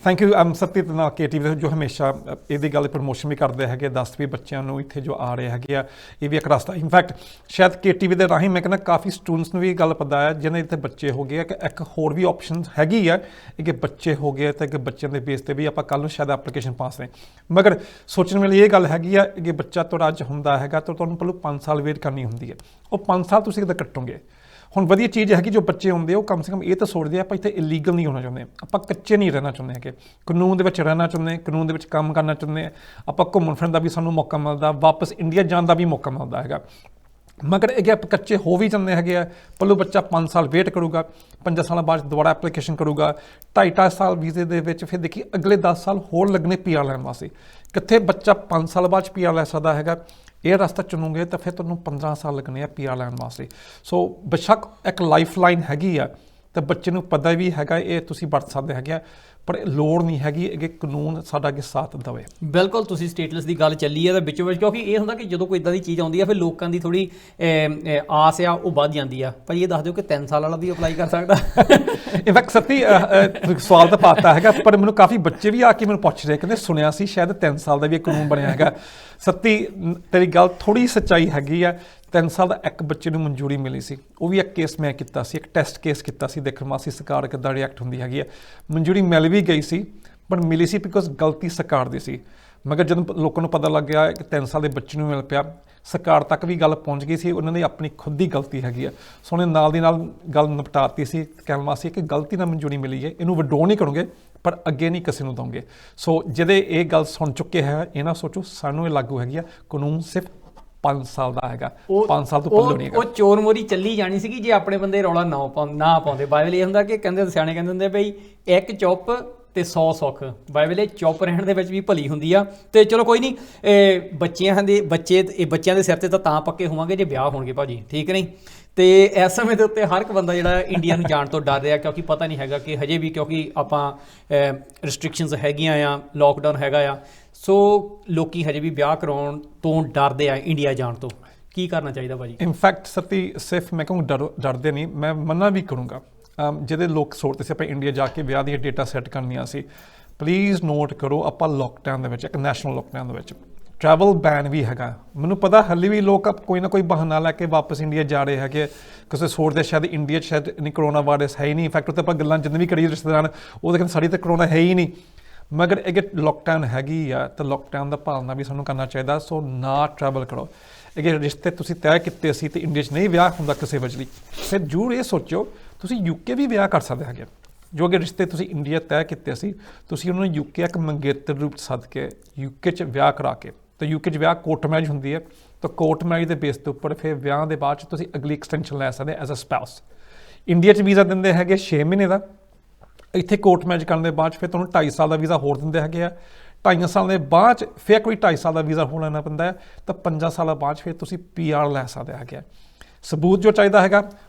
ਥੈਂਕ ਯੂ। ਸਤਿਤ ਨਾਲ KTV ਜੋ ਹਮੇਸ਼ਾ ਇਹਦੀ ਗੱਲ ਪ੍ਰਮੋਸ਼ਨ ਵੀ ਕਰਦੇ ਹੈਗੇ, 10 ਵੀ ਬੱਚਿਆਂ ਨੂੰ ਇੱਥੇ ਜੋ ਆ ਰਹੇ ਹੈਗੇ ਆ, ਇਹ ਵੀ ਇੱਕ ਰਸਤਾ। ਇਨਫੈਕਟ ਸ਼ਾਇਦ KTV ਦੇ ਰਾਹੀਂ ਮੈਂ ਕਹਿੰਦਾ ਕਾਫੀ ਸਟੂਡੈਂਟਸ ਨੂੰ ਵੀ ਗੱਲ ਪਤਾ ਹੈ ਜਿਹਨਾਂ ਇੱਥੇ ਬੱਚੇ ਹੋ ਗਏ ਆ ਕਿ ਇੱਕ ਹੋਰ ਵੀ ਆਪਸ਼ਨ ਹੈਗੀ ਆ ਕਿ ਬੱਚੇ ਹੋ ਗਏ ਤਾਂ ਕਿ ਬੱਚਿਆਂ ਦੇ ਬੇਸ 'ਤੇ ਵੀ ਆਪਾਂ ਕੱਲ੍ਹ ਨੂੰ ਸ਼ਾਇਦ ਐਪਲੀਕੇਸ਼ਨ ਪਾਸ ਨੇ। ਮਗਰ ਸੋਚਣ ਵਾਲੀ ਇਹ ਗੱਲ ਹੈਗੀ ਆ ਕਿ ਬੱਚਾ ਤੁਹਾਡਾ ਅੱਜ ਹੁੰਦਾ ਹੈਗਾ ਤਾਂ ਤੁਹਾਨੂੰ ਪਹਿਲਾਂ 5 ਸਾਲ ਵੇਟ ਕਰਨੀ ਹੁੰਦੀ ਹੈ, ਉਹ 5 ਸਾਲ ਤੁਸੀਂ ਕਿੱਦਾਂ ਕੱਟੋਗੇ। ਹੁਣ ਵਧੀਆ ਚੀਜ਼ ਹੈਗੀ ਜੋ ਬੱਚੇ ਹੁੰਦੇ ਉਹ ਕਮ ਸੇ ਕਮ ਇਹ ਤਾਂ ਸੋਚਦੇ ਆ ਆਪਾਂ ਇੱਥੇ ਇਲੀਗਲ ਨਹੀਂ ਹੋਣਾ ਚਾਹੁੰਦੇ, ਆਪਾਂ ਕੱਚੇ ਨਹੀਂ ਰਹਿਣਾ ਚਾਹੁੰਦੇ ਹੈਗੇ, ਕਾਨੂੰਨ ਦੇ ਵਿੱਚ ਰਹਿਣਾ ਚਾਹੁੰਦੇ, ਕਾਨੂੰਨ ਦੇ ਵਿੱਚ ਕੰਮ ਕਰਨਾ ਚਾਹੁੰਦੇ, ਆਪਾਂ ਘੁੰਮਣ ਫਿਰਨ ਦਾ ਵੀ ਸਾਨੂੰ ਮੌਕਾ ਮਿਲਦਾ, ਵਾਪਸ ਇੰਡੀਆ ਜਾਣ ਦਾ ਵੀ ਮੌਕਾ ਮਿਲਦਾ ਹੈਗਾ। ਮਗਰ ਇਹ ਆਪਾਂ ਕੱਚੇ ਹੋ ਵੀ ਜਾਂਦੇ ਹੈਗੇ ਆ, ਪਹਿਲੋਂ ਬੱਚਾ 5 ਸਾਲ ਵੇਟ ਕਰੂਗਾ, 5 ਸਾਲਾਂ ਬਾਅਦ ਦੁਬਾਰਾ ਐਪਲੀਕੇਸ਼ਨ ਕਰੂਗਾ, 2.5 ਸਾਲ ਵੀਜ਼ੇ ਦੇ ਵਿੱਚ, ਫਿਰ ਦੇਖੀ ਅਗਲੇ 10 ਸਾਲ ਹੋਰ ਲੱਗਣੇ PR ਲੈਣ ਵਾਸਤੇ। ਕਿੱਥੇ ਬੱਚਾ 5 ਸਾਲ ਬਾਅਦ PR ਲੈ ਸਕਦਾ ਹੈਗਾ, ਇਹ ਰਸਤਾ ਚੁਣੋਗੇ ਤਾਂ ਫਿਰ ਤੁਹਾਨੂੰ 15 ਸਾਲ ਲੱਗਣੇ ਆ PR ਲੈਣ ਵਾਸਤੇ। ਸੋ ਬੇਸ਼ੱਕ ਇੱਕ ਲਾਈਫ ਲਾਈਨ ਹੈਗੀ ਆ, ਤਾਂ ਬੱਚੇ ਨੂੰ ਪਤਾ ਵੀ ਹੈਗਾ ਇਹ ਤੁਸੀਂ ਵਰਤ ਸਕਦੇ ਹੈਗੇ ਆ, ਪਰ ਲੋੜ ਨਹੀਂ ਹੈਗੀ ਕਿ ਕਾਨੂੰਨ ਸਾਡਾ ਅੱਗੇ ਸਾਥ ਦੇਵੇ। ਬਿਲਕੁਲ, ਤੁਸੀਂ ਸਟੇਟਲੈਸ ਦੀ ਗੱਲ ਚੱਲੀ ਹੈ ਤਾਂ ਵਿੱਚੋਂ ਵਿੱਚ, ਕਿਉਂਕਿ ਇਹ ਹੁੰਦਾ ਕਿ ਜਦੋਂ ਕੋਈ ਇਦਾਂ ਦੀ ਚੀਜ਼ ਆਉਂਦੀ ਆ ਫਿਰ ਲੋਕਾਂ ਦੀ ਥੋੜੀ ਆਸ ਆ ਉਹ ਵੱਧ ਜਾਂਦੀ ਆ। ਭਾਈ ਇਹ ਦੱਸ ਦਿਓ ਕਿ 3 ਸਾਲ ਵਾਲਾ ਵੀ ਅਪਲਾਈ ਕਰ ਸਕਦਾ? ਇਨਫੈਕਟ ਸੱਤੀ ਸਵਾਲ ਤਾਂ ਪਾਤਾ ਹੈਗਾ, ਪਰ ਮੈਨੂੰ ਕਾਫੀ ਬੱਚੇ ਵੀ ਆ ਕੇ ਮੈਨੂੰ ਪੁੱਛ ਰਹੇ, ਕਹਿੰਦੇ ਸੁਣਿਆ ਸੀ ਸ਼ਾਇਦ 3 ਸਾਲ ਦਾ ਵੀ ਕਾਨੂੰਨ ਬਣਿਆ ਹੈਗਾ। ਸੱਤੀ ਤੇਰੀ ਗੱਲ ਥੋੜੀ ਸੱਚਾਈ ਹੈਗੀ ਆ, 3 ਸਾਲ ਦਾ ਇੱਕ ਬੱਚੇ ਨੂੰ ਮਨਜ਼ੂਰੀ ਮਿਲੀ ਸੀ, ਉਹ ਵੀ ਇੱਕ ਕੇਸ ਮੈਂ ਕੀਤਾ ਸੀ, ਇੱਕ ਟੈਸਟ ਕੇਸ ਕੀਤਾ ਸੀ, ਦੇਖਣ ਵਾਸਤੇ ਸਰਕਾਰ ਕਿੱਦਾਂ ਰਿਐਕਟ ਹੁੰਦੀ ਹੈਗੀ ਆ। ਮਨਜ਼ੂਰੀ ਮਿਲ ਵੀ ਗਈ ਸੀ, ਪਰ ਮਿਲੀ ਸੀ ਬਿਕੋਜ਼ ਗਲਤੀ ਸਰਕਾਰ ਦੀ ਸੀ। ਮਗਰ ਜਦੋਂ ਲੋਕਾਂ ਨੂੰ ਪਤਾ ਲੱਗ ਗਿਆ ਕਿ 3 ਸਾਲ ਦੇ ਬੱਚੇ ਨੂੰ ਮਿਲ ਪਿਆ, ਸਰਕਾਰ ਤੱਕ ਵੀ ਗੱਲ ਪਹੁੰਚ ਗਈ ਸੀ, ਉਹਨਾਂ ਦੀ ਆਪਣੀ ਖੁਦ ਦੀ ਗਲਤੀ ਹੈਗੀ ਆ। ਸੋ ਉਹਨੇ ਨਾਲ ਦੀ ਨਾਲ ਗੱਲ ਨਿਪਟਾਤੀ ਸੀ, ਕਹਿਣ ਵਾਸਤੇ ਕਿ ਗਲਤੀ ਨਾਲ ਮਨਜ਼ੂਰੀ ਮਿਲੀ ਹੈ, ਇਹਨੂੰ ਵਿਡਰੋ ਨਹੀਂ ਕਰੋਗੇ, ਪਰ ਅੱਗੇ ਨਹੀਂ ਕਿਸੇ ਨੂੰ ਦਵਾਂਗੇ। ਸੋ ਜਿਹਦੇ ਇਹ ਗੱਲ ਸੁਣ ਚੁੱਕੇ ਹੈ ਇਹ ਨਾ ਸੋਚੋ ਸਾਨੂੰ ਇਹ ਲਾਗੂ ਹੈਗੀ ਆ, ਕਾਨੂੰਨ ਸਿਰਫ 5 ਸਾਲ ਦਾ ਹੈਗਾ, 5 ਸਾਲ ਤੋਂ ਪੱਲੇ ਨਹੀਂ ਹੈਗਾ। ਉਹ ਚੋਰ ਮੋਰੀ ਚੱਲੀ ਜਾਣੀ ਸੀਗੀ ਜੇ ਆਪਣੇ ਬੰਦੇ ਰੌਲਾ ਨਾ ਪਾਉਂਦੇ। ਬਾਈਬਲ ਇਹ ਹੁੰਦਾ ਕਿ ਕਹਿੰਦੇ ਸਿਆਣੇ ਕਹਿੰਦੇ ਹੁੰਦੇ ਬਈ ਇੱਕ ਚੁੱਪ ਤੇ 100 ਸੁੱਖ। ਬਾਈਬਲ ਇਹ ਚੁੱਪ ਰਹਿਣ ਦੇ ਵਿੱਚ ਵੀ ਭਲੀ ਹੁੰਦੀ ਆ। ਤੇ ਚਲੋ ਕੋਈ ਨਹੀਂ, ਬੱਚਿਆਂ ਦੇ ਸਿਰ ਤੇ ਤਾਂ ਪੱਕੇ ਹੋਵਾਂਗੇ ਜੇ ਵਿਆਹ ਹੋਣਗੇ ਭਾਜੀ, ਠੀਕ ਨਹੀਂ। ਤੇ ਇਸ ਸਮੇਂ ਦੇ ਉੱਤੇ ਹਰ ਇੱਕ ਬੰਦਾ ਜਿਹੜਾ ਇੰਡੀਆ ਨੂੰ ਜਾਣ ਤੋਂ ਡਰ ਰਿਹਾ, ਕਿਉਂਕਿ ਪਤਾ ਨਹੀਂ ਹੈਗਾ ਕਿ ਹਜੇ ਵੀ, ਕਿਉਂਕਿ ਆਪਾਂ ਰਿਸਟ੍ਰਿਕਸ਼ਨਸ ਹੈਗੀਆਂ ਆ, ਲੋਕਡਾਊਨ ਹੈਗਾ ਆ, ਸੋ ਲੋਕੀ ਹਜੇ ਵੀ ਵਿਆਹ ਕਰਾਉਣ ਤੋਂ ਡਰਦੇ ਆ ਇੰਡੀਆ ਜਾਣ ਤੋਂ। ਕੀ ਕਰਨਾ ਚਾਹੀਦਾ ਭਾਜੀ? ਇਨਫੈਕਟ ਸਤੀ ਸਿਰਫ ਮੈਂ ਕਹੂੰ ਡਰਦੇ ਨਹੀਂ, ਮੈਂ ਮੰਨਾ ਵੀ ਕਰੂੰਗਾ। ਜਿਹਦੇ ਲੋਕ ਸੋਚਦੇ ਸੀ ਆਪਾਂ ਇੰਡੀਆ ਜਾ ਕੇ ਵਿਆਹ ਦੀਆਂ ਡੇਟਾ ਸੈੱਟ ਕਰਨੀਆਂ ਸੀ, ਪਲੀਜ਼ ਨੋਟ ਕਰੋ ਆਪਾਂ ਲੋਕਡਾਊਨ ਦੇ ਵਿੱਚ, ਇੱਕ ਨੈਸ਼ਨਲ ਲੋਕਡਾਊਨ ਦੇ ਵਿੱਚ ਟਰੈਵਲ ਬੈਨ ਵੀ ਹੈਗਾ। ਮੈਨੂੰ ਪਤਾ ਹਾਲੇ ਵੀ ਲੋਕ ਕੋਈ ਨਾ ਕੋਈ ਬਹਾਨਾ ਲੈ ਕੇ ਵਾਪਸ ਇੰਡੀਆ ਜਾ ਰਹੇ ਹੈਗੇ, ਕਿਸੇ ਸੋਚਦੇ ਸ਼ਾਇਦ ਇੰਡੀਆ 'ਚ ਸ਼ਾਇਦ ਨਹੀਂ ਕਰੋਨਾ ਵਾਇਰਸ ਹੈ ਹੀ ਨਹੀਂ। ਇਨਫੈਕਟ ਉੱਤੇ ਆਪਾਂ ਗੱਲਾਂ ਜਿੰਨੇ ਵੀ ਕਰੀਏ ਰਿਸ਼ਤੇਦਾਰ, ਉਹ ਕਹਿੰਦੇ ਸਾਡੀ ਤਾਂ ਕਰੋਨਾ ਹੈ ਹੀ ਨਹੀਂ। ਮਗਰ ਇਹ ਲੋਕਡਾਊਨ ਹੈਗੀ ਆ ਤਾਂ ਲੋਕਡਾਊਨ ਦਾ ਪਾਲਣਾ ਵੀ ਸਾਨੂੰ ਕਰਨਾ ਚਾਹੀਦਾ। ਸੋ ਨਾ ਟਰੈਵਲ ਕਰੋ। ਇਹ ਰਿਸ਼ਤੇ ਤੁਸੀਂ ਤੈਅ ਕੀਤੇ ਸੀ ਤੇ ਇੰਡੀਆ 'ਚ ਨਹੀਂ ਵਿਆਹ ਹੁੰਦਾ ਕਿਸੇ ਵਜ੍ਹਾ ਲਈ, ਫਿਰ ਜ਼ਰੂਰ ਇਹ ਸੋਚੋ ਤੁਸੀਂ ਯੂਕੇ ਵੀ ਵਿਆਹ ਕਰ ਸਕਦੇ ਹੈਗੇ। ਜੋ ਕਿ ਰਿਸ਼ਤੇ ਤੁਸੀਂ ਇੰਡੀਆ ਤੈਅ ਕੀਤੇ ਸੀ, ਤੁਸੀਂ ਉਹਨਾਂ ਨੂੰ ਯੂਕੇ ਇੱਕ ਮੰਗੇਤਰ ਰੂਪ 'ਚ ਸੱਦ ਕੇ ਯੂਕੇ 'ਚ ਵਿਆਹ ਕਰਾ ਕੇ, ਤਾਂ ਯੂਕੇ 'ਚ ਵਿਆਹ ਕੋਰਟ ਮੈਰਿਜ ਹੁੰਦੀ ਹੈ, ਤਾਂ ਕੋਰਟ ਮੈਰਿਜ ਦੇ ਬੇਸ ਦੇ ਉੱਪਰ ਫਿਰ ਵਿਆਹ ਦੇ ਬਾਅਦ 'ਚ ਤੁਸੀਂ ਅਗਲੀ ਐਕਸਟੈਂਸ਼ਨ ਲੈ ਸਕਦੇ ਐਜ਼ ਅ ਸਪਾਊਸ। ਇੰਡੀਆ 'ਚ ਵੀਜ਼ਾ ਦਿੰਦੇ ਹੈਗੇ 6 ਮਹੀਨੇ ਦਾ, ਇੱਥੇ ਕੋਰਟ ਮੈਰਿਜ ਕਰਨ ਦੇ ਬਾਅਦ ਫਿਰ ਤੁਹਾਨੂੰ 2.5 ਸਾਲ ਦਾ ਵੀਜ਼ਾ ਹੋਰ ਦਿੰਦੇ ਹੈਗੇ ਆ। 2.5 ਸਾਲ ਦੇ ਬਾਅਦ ਫਿਰ ਕੋਈ 2.5 ਸਾਲ ਦਾ ਵੀਜ਼ਾ ਹੋਰ ਲੈਣਾ ਪੈਂਦਾ ਹੈ, ਤਾਂ 5 ਸਾਲਾਂ ਬਾਅਦ ਫਿਰ ਤੁਸੀਂ PR ਲੈ ਸਕਦੇ ਹੈਗੇ। ਸਬੂਤ ਜੋ ਚਾਹੀਦਾ ਹੈਗਾ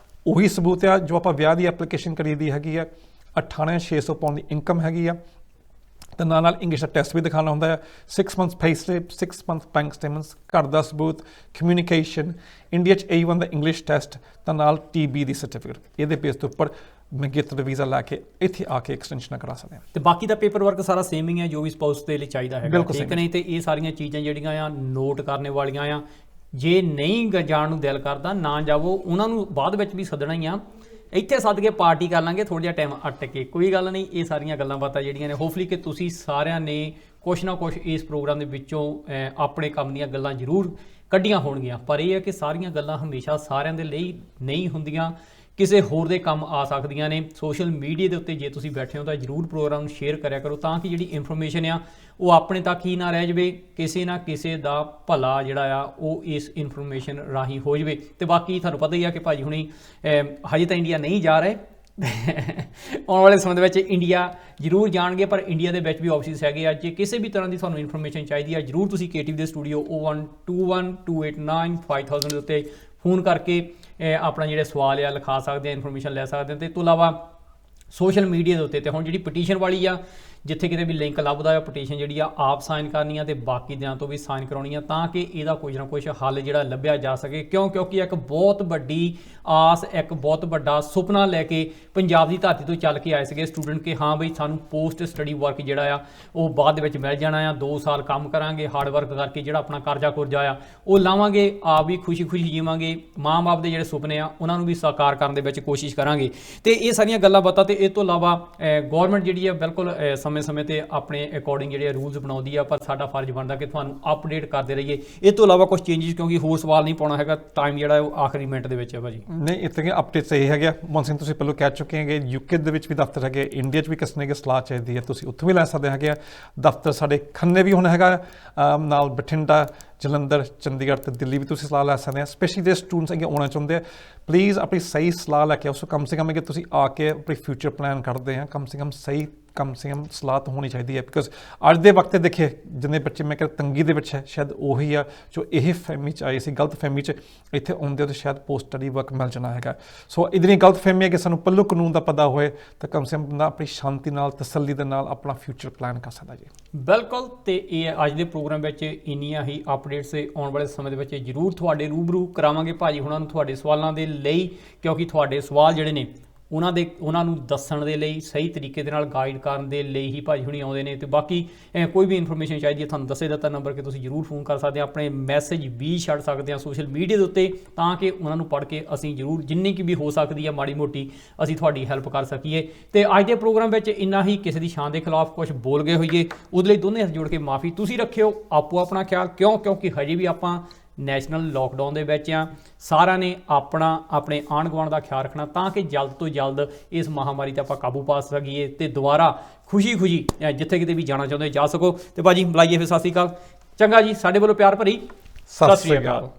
ਉਹੀ ਸਬੂਤ ਆ ਜੋ ਆਪਾਂ ਵਿਆਹ ਦੀ ਐਪਲੀਕੇਸ਼ਨ ਕਰੀਦੀ ਹੈਗੀ ਆ। 98,600 ਪਾਉਂਡ ਦੀ ਇਨਕਮ ਹੈਗੀ ਆ, ਤੇ ਨਾਲ ਇੰਗਲਿਸ਼ ਦਾ ਟੈਸਟ ਵੀ ਦਿਖਾਉਣਾ ਹੁੰਦਾ ਹੈ। 6 ਮੰਥਸ ਪੇ ਸਲਿਪ, 6 ਮੰਥ ਬੈਂਕ ਸਟੇਟਮੈਂਟਸ, ਘਰ ਦਾ ਸਬੂਤ, ਕਮਿਊਨੀਕੇਸ਼ਨ, ਇੰਡੀਆ 'ਚ A1 ਦਾ ਇੰਗਲਿਸ਼ ਟੈਸਟ, ਤਾਂ ਨਾਲ TB ਦੀ ਸਰਟੀਫਿਕੇਟ। ਇਹਦੇ ਬੇਸ ਦੇ ਉੱਪਰ ਮੰਗੇਤਰ ਵੀਜ਼ਾ ਲੈ ਕੇ ਇੱਥੇ ਆ ਕੇ ਐਕਸਟੈਂਸ਼ਨ ਕਰਾ ਸਕਦੇ ਹਾਂ। ਤੇ ਬਾਕੀ ਦਾ ਪੇਪਰ ਵਰਕ ਸਾਰਾ ਸੇਮ ਹੀ ਹੈ ਜੋ ਵੀ ਸਪਾਊਸ ਦੇ ਲਈ ਚਾਹੀਦਾ ਹੈਗਾ, ਠੀਕ ਨਹੀਂ। ਤੇ ਇਹ ਸਾਰੀਆਂ ਚੀਜ਼ਾਂ ਜਿਹੜੀਆਂ ਆ ਨੋਟ ਕਰਨੇ ਵਾਲੀਆਂ ਆ। ਜੇ ਨਹੀਂ ਜਾਣ ਨੂੰ ਦਿਲ ਕਰਦਾ ਨਾ ਜਾਵੋ, ਉਹਨਾਂ ਨੂੰ ਬਾਅਦ ਵਿੱਚ ਵੀ ਸੱਦਣਾ ਹੀ ਆ। ਇੱਥੇ ਸੱਦ ਕੇ ਪਾਰਟੀ ਕਰ ਲਾਂਗੇ ਥੋੜ੍ਹਾ ਜਿਹਾ ਟਾਈਮ ਅੱਟ ਕੇ, ਕੋਈ ਗੱਲ ਨਹੀਂ। ਇਹ ਸਾਰੀਆਂ ਗੱਲਾਂ ਬਾਤਾਂ ਜਿਹੜੀਆਂ ਨੇ ਹੋਪਫੁਲੀ ਕਿ ਤੁਸੀਂ ਸਾਰਿਆਂ ਨੇ ਕੁਛ ਨਾ ਕੁਛ ਇਸ ਪ੍ਰੋਗਰਾਮ ਦੇ ਵਿੱਚੋਂ ਆਪਣੇ ਕੰਮ ਦੀਆਂ ਗੱਲਾਂ ਜ਼ਰੂਰ ਕੱਢੀਆਂ ਹੋਣਗੀਆਂ। ਪਰ ਇਹ ਹੈ ਕਿ ਸਾਰੀਆਂ ਗੱਲਾਂ ਹਮੇਸ਼ਾ ਸਾਰਿਆਂ ਦੇ ਲਈ ਨਹੀਂ ਹੁੰਦੀਆਂ, ਕਿਸੇ ਹੋਰ ਦੇ ਕੰਮ ਆ ਸਕਦੀਆਂ ਨੇ। ਸੋਸ਼ਲ ਮੀਡੀਆ ਦੇ ਉੱਤੇ ਜੇ ਤੁਸੀਂ ਬੈਠੇ ਹੋ ਤਾਂ ਜ਼ਰੂਰ ਪ੍ਰੋਗਰਾਮ ਨੂੰ ਸ਼ੇਅਰ ਕਰਿਆ ਕਰੋ, ਤਾਂ ਕਿ ਜਿਹੜੀ ਇਨਫੋਰਮੇਸ਼ਨ ਆ ਉਹ ਆਪਣੇ ਤੱਕ ਹੀ ਨਾ ਰਹਿ ਜਾਵੇ, ਕਿਸੇ ਨਾ ਕਿਸੇ ਦਾ ਭਲਾ ਜਿਹੜਾ ਆ ਉਹ ਇਸ ਇਨਫੋਰਮੇਸ਼ਨ ਰਾਹੀਂ ਹੋ ਜਾਵੇ। ਤੇ ਬਾਕੀ ਤੁਹਾਨੂੰ ਪਤਾ ਹੀ ਆ ਕਿ ਭਾਜੀ ਹੁਣੀ ਹਜੇ ਤਾਂ ਇੰਡੀਆ ਨਹੀਂ ਜਾ ਰਹੇ, ਆਉਣ ਵਾਲੇ ਸਮੇਂ ਦੇ ਵਿੱਚ ਇੰਡੀਆ ਜ਼ਰੂਰ ਜਾਣਗੇ, ਪਰ ਇੰਡੀਆ ਦੇ ਵਿੱਚ ਵੀ ਆਫਿਸਿਸ ਹੈਗੇ ਆ। ਜੇ ਕਿਸੇ ਵੀ ਤਰ੍ਹਾਂ ਦੀ ਤੁਹਾਨੂੰ ਇਨਫੋਰਮੇਸ਼ਨ ਚਾਹੀਦੀ ਆ, ਜ਼ਰੂਰ ਤੁਸੀਂ KTV ਦੇ ਸਟੂਡੀਓ 0121289550 ਦੇ ਉੱਤੇ ਫੋਨ ਕਰਕੇ ਆਪਣਾ ਜਿਹੜੇ ਸਵਾਲ ਆ ਲਿਖਾ ਸਕਦੇ ਆ, ਇਨਫੋਰਮੇਸ਼ਨ ਲੈ ਸਕਦੇ ਆ। ਤੇ ਇਸ ਤੋਂ ਇਲਾਵਾ ਸੋਸ਼ਲ ਮੀਡੀਆ ਦੇ ਉੱਤੇ ਤੇ ਹੁਣ ਜਿਹੜੀ ਪਟੀਸ਼ਨ ਵਾਲੀ ਆ, ਜਿੱਥੇ ਕਿਤੇ ਵੀ ਲਿੰਕ ਲੱਭਦਾ ਆ, ਪਟੀਸ਼ਨ ਜਿਹੜੀ ਆ ਆਪ ਸਾਈਨ ਕਰਨੀ ਆ ਤੇ ਬਾਕੀ ਦਿਆਂ ਤੋਂ ਵੀ ਸਾਈਨ ਕਰਾਉਣੀ ਆ, ਤਾਂ ਕਿ ਇਹਦਾ ਕੁਝ ਨਾ ਕੁਝ ਹੱਲ ਜਿਹੜਾ ਲੱਭਿਆ ਜਾ ਸਕੇ। ਕਿਉਂਕਿ ਇੱਕ ਬਹੁਤ ਵੱਡੀ ਆਸ, ਇੱਕ ਬਹੁਤ ਵੱਡਾ ਸੁਪਨਾ ਲੈ ਕੇ ਪੰਜਾਬ ਦੀ ਧਰਤੀ ਤੋਂ ਚੱਲ ਕੇ ਆਏ ਸੀਗੇ ਸਟੂਡੈਂਟ ਕਿ ਹਾਂ ਬਈ ਸਾਨੂੰ ਪੋਸਟ ਸਟੱਡੀ ਵਰਕ ਜਿਹੜਾ ਆ ਉਹ ਬਾਅਦ ਦੇ ਵਿੱਚ ਮਿਲ ਜਾਣਾ ਆ। 2 ਸਾਲ ਕੰਮ ਕਰਾਂਗੇ, ਹਾਰਡ ਵਰਕ ਕਰਕੇ ਜਿਹੜਾ ਆਪਣਾ ਕਰਜ਼ਾ ਕੁਰਜ਼ਾ ਆ ਉਹ ਲਾਵਾਂਗੇ, ਆਪ ਵੀ ਖੁਸ਼ੀ ਜੀਵਾਂਗੇ, ਮਾਂ-ਬਾਪ ਦੇ ਜਿਹੜੇ ਸੁਪਨੇ ਆ ਉਹਨਾਂ ਨੂੰ ਵੀ ਸਾਕਾਰ ਕਰਨ ਦੇ ਵਿੱਚ ਕੋਸ਼ਿਸ਼ ਕਰਾਂਗੇ। ਤੇ ਇਹ ਸਾਰੀਆਂ ਗੱਲਾਂ ਬਾਤਾਂ ਤੇ ਇਸ ਤੋਂ ਇਲਾਵਾ ਗੌਰਮੈਂਟ ਜਿਹੜੀ ਆ ਬਿਲਕੁਲ ਸਮੇਂ-ਸਮੇਂ ਤੇ ਆਪਣੇ ਅਕੋਰਡਿੰਗ ਜਿਹੜੇ ਰੂਲਸ ਬਣਾਉਂਦੀ ਆ, ਪਰ ਸਾਡਾ ਫਰਜ਼ ਬਣਦਾ ਕਿ ਤੁਹਾਨੂੰ ਅਪਡੇਟ ਕਰਦੇ ਰਹੀਏ। ਇਸ ਤੋਂ ਇਲਾਵਾ ਕੁਝ ਚੇਂਜਸ, ਕਿਉਂਕਿ ਹੋਰ ਸਵਾਲ ਨਹੀਂ ਪਾਉਣਾ ਹੈਗਾ, ਟਾਈਮ ਜਿਹੜਾ ਉਹ ਆਖਰੀ ਮਿੰਟ ਦੇ ਵਿੱਚ ਹੈ ਭਾਜੀ। ਨਹੀਂ, ਇੱਥੇ ਅਪਡੇਟਸ ਇਹ ਹੈਗਾ ਮੋਹਨ ਸਿੰਘ, ਤੁਸੀਂ ਪਹਿਲਾਂ ਕਹਿ ਚੁੱਕੇ ਹੈਗੇ ਯੂਕੇ ਦੇ ਵਿੱਚ ਵੀ ਦਫ਼ਤਰ ਹੈਗੇ, ਇੰਡੀਆ 'ਚ ਵੀ ਕਿਸੇ ਨੇ ਸਲਾਹ ਚਾਹੀਦੀ ਹੈ ਤੁਸੀਂ ਉੱਥੋਂ ਵੀ ਲੈ ਸਕਦੇ ਹੈਗੇ ਆ। ਦਫ਼ਤਰ ਸਾਡੇ ਖੰਨੇ ਵੀ ਹੁਣ ਹੈਗਾ, ਨਾਲ ਬਠਿੰਡਾ, ਜਲੰਧਰ, ਚੰਡੀਗੜ੍ਹ ਤੇ ਦਿੱਲੀ ਵੀ ਤੁਸੀਂ ਸਲਾਹ ਲੈ ਸਕਦੇ ਆ। ਸਪੈਸ਼ਲੀ ਜੇ ਸਟੂਡੈਂਟਸ ਅੱਗੇ ਆਉਣਾ ਚਾਹੁੰਦੇ ਆ, ਪਲੀਜ਼ ਆਪਣੀ ਸਹੀ ਸਲਾਹ ਲੈ ਕੇ ਆਓ। ਕਮ ਸੇ ਕਮ ਕਿ ਤੁਸੀਂ ਆ ਕੇ ਆਪਣੀ ਫਿਊਚਰ ਪਲਾਨ ਕਰਦੇ ਆ, ਕਮ ਸੇ ਕਮ ਸਲਾਹ ਤਾਂ ਹੋਣੀ ਚਾਹੀਦੀ ਹੈ। ਬਿਕੋਜ਼ ਅੱਜ ਦੇ ਵਕਤ ਤੇ ਦੇਖੇ ਜਿੰਨੇ ਬੱਚੇ ਮੈਂ ਕਿਹਾ ਤੰਗੀ ਦੇ ਵਿੱਚ ਹੈ, ਸ਼ਾਇਦ ਉਹੀ ਆ ਜੋ ਇਹ ਫਹਿਮੀ 'ਚ ਆਏ ਸੀ, ਗਲਤ ਫਹਿਮੀ 'ਚ ਇੱਥੇ ਆਉਂਦੇ ਹੋ ਤਾਂ ਸ਼ਾਇਦ ਪੋਸਟ ਸਟੱਡੀ ਵਰਕ ਮਿਲ ਜਾਣਾ ਹੈਗਾ। ਸੋ ਇਹਦੀ ਗਲਤ ਫਹਿਮੀ ਹੈ ਕਿ ਸਾਨੂੰ ਪੱਲੂ ਕਾਨੂੰਨ ਦਾ ਪਤਾ ਹੋਏ ਤਾਂ ਕਮ ਸੇ ਕਮ ਬੰਦਾ ਆਪਣੀ ਸ਼ਾਂਤੀ ਨਾਲ, ਤਸੱਲੀ ਦੇ ਨਾਲ ਆਪਣਾ ਫਿਊਚਰ ਪਲਾਨ ਕਰ ਸਕਦਾ ਜੀ। ਬਿਲਕੁਲ। ਤੇ ਇਹ ਅੱਜ ਦੇ ਪ੍ਰੋਗਰਾਮ ਵਿੱਚ ਇੰਨੀਆਂ ਹੀ ਅਪਡੇਟਸ ਆਉਣ ਵਾਲੇ ਸਮੇਂ ਦੇ ਵਿੱਚ ਜ਼ਰੂਰ ਤੁਹਾਡੇ ਰੂਬਰੂ ਕਰਾਵਾਂਗੇ ਭਾਜੀ ਹੁਣਾਂ ਨੂੰ ਤੁਹਾਡੇ ਸਵਾਲਾਂ ਦੇ ਲਈ, ਕਿਉਂਕਿ ਤੁਹਾਡੇ ਸਵਾਲ ਜਿਹੜੇ ਨੇ ਉਹਨਾਂ ਨੂੰ ਦੱਸਣ ਦੇ ਲਈ, ਸਹੀ ਤਰੀਕੇ ਦੇ ਨਾਲ ਗਾਈਡ ਕਰਨ ਦੇ ਲਈ ਹੀ ਭਾਜੀ ਹੁਣੀ ਆਉਂਦੇ ਨੇ। ਤੇ ਬਾਕੀ ਕੋਈ ਵੀ ਇਨਫੋਰਮੇਸ਼ਨ ਚਾਹੀਦੀ ਹੈ ਤੁਹਾਨੂੰ ਦੱਸੇ ਦਿੱਤਾ ਨੰਬਰ ਕਿ ਤੁਸੀਂ ਜ਼ਰੂਰ ਫੋਨ ਕਰ ਸਕਦੇ ਆ, ਆਪਣੇ ਮੈਸੇਜ ਵੀ ਛੱਡ ਸਕਦੇ ਆ ਸੋਸ਼ਲ ਮੀਡੀਆ ਦੇ ਉੱਤੇ, ਤਾਂ ਕਿ ਉਹਨਾਂ ਨੂੰ ਪੜ੍ਹ ਕੇ ਅਸੀਂ ਜ਼ਰੂਰ ਜਿੰਨੀ ਕਿ ਵੀ ਹੋ ਸਕਦੀ ਹੈ ਮਾੜੀ ਮੋਟੀ ਅਸੀਂ ਤੁਹਾਡੀ ਹੈਲਪ ਕਰ ਸਕੀਏ। ਤੇ ਅੱਜ ਦੇ ਪ੍ਰੋਗਰਾਮ ਵਿੱਚ ਇੰਨਾ ਹੀ। ਕਿਸੇ ਦੀ ਸ਼ਾਨ ਦੇ ਖਿਲਾਫ ਕੁਝ ਬੋਲ ਗਏ ਹੋਈਏ ਉਹਦੇ ਲਈ ਦੋਨੇ ਹੱਥ ਜੋੜ ਕੇ ਮਾਫੀ। ਤੁਸੀਂ ਰੱਖਿਓ ਆਪੋ ਆਪਣਾ ਖਿਆਲ, ਕਿਉਂਕਿ ਹਜੇ ਵੀ ਆਪਾਂ ਨੈਸ਼ਨਲ ਲੋਕਡਾਊਨ ਦੇ ਵਿੱਚ ਆ। ਸਾਰਿਆਂ ਨੇ ਆਪਣੇ ਆਂਢ ਗੁਆਂਢ ਦਾ ਖਿਆਲ ਰੱਖਣਾ ਤਾਂ ਕਿ ਜਲਦ ਤੋਂ ਜਲਦ ਇਸ ਮਹਾਮਾਰੀ ਤੇ ਆਪਾਂ ਕਾਬੂ ਪਾ ਸਕੀਏ ਤੇ ਦੁਬਾਰਾ ਖੁਸ਼ੀ ਜਿੱਥੇ ਕਿਤੇ ਵੀ ਜਾਣਾ ਚਾਹੁੰਦੇ ਜਾ ਸਕੋ। ਤੇ ਭਾਜੀ ਬੁਲਾਈਏ ਫਿਰ ਸਤਿ ਸ਼੍ਰੀ ਅਕਾਲ। ਚੰਗਾ ਜੀ, ਸਾਡੇ ਵੱਲੋਂ ਪਿਆਰ ਭਰੀ ਸਤਿ ਸ਼੍ਰੀ ਅਕਾਲ।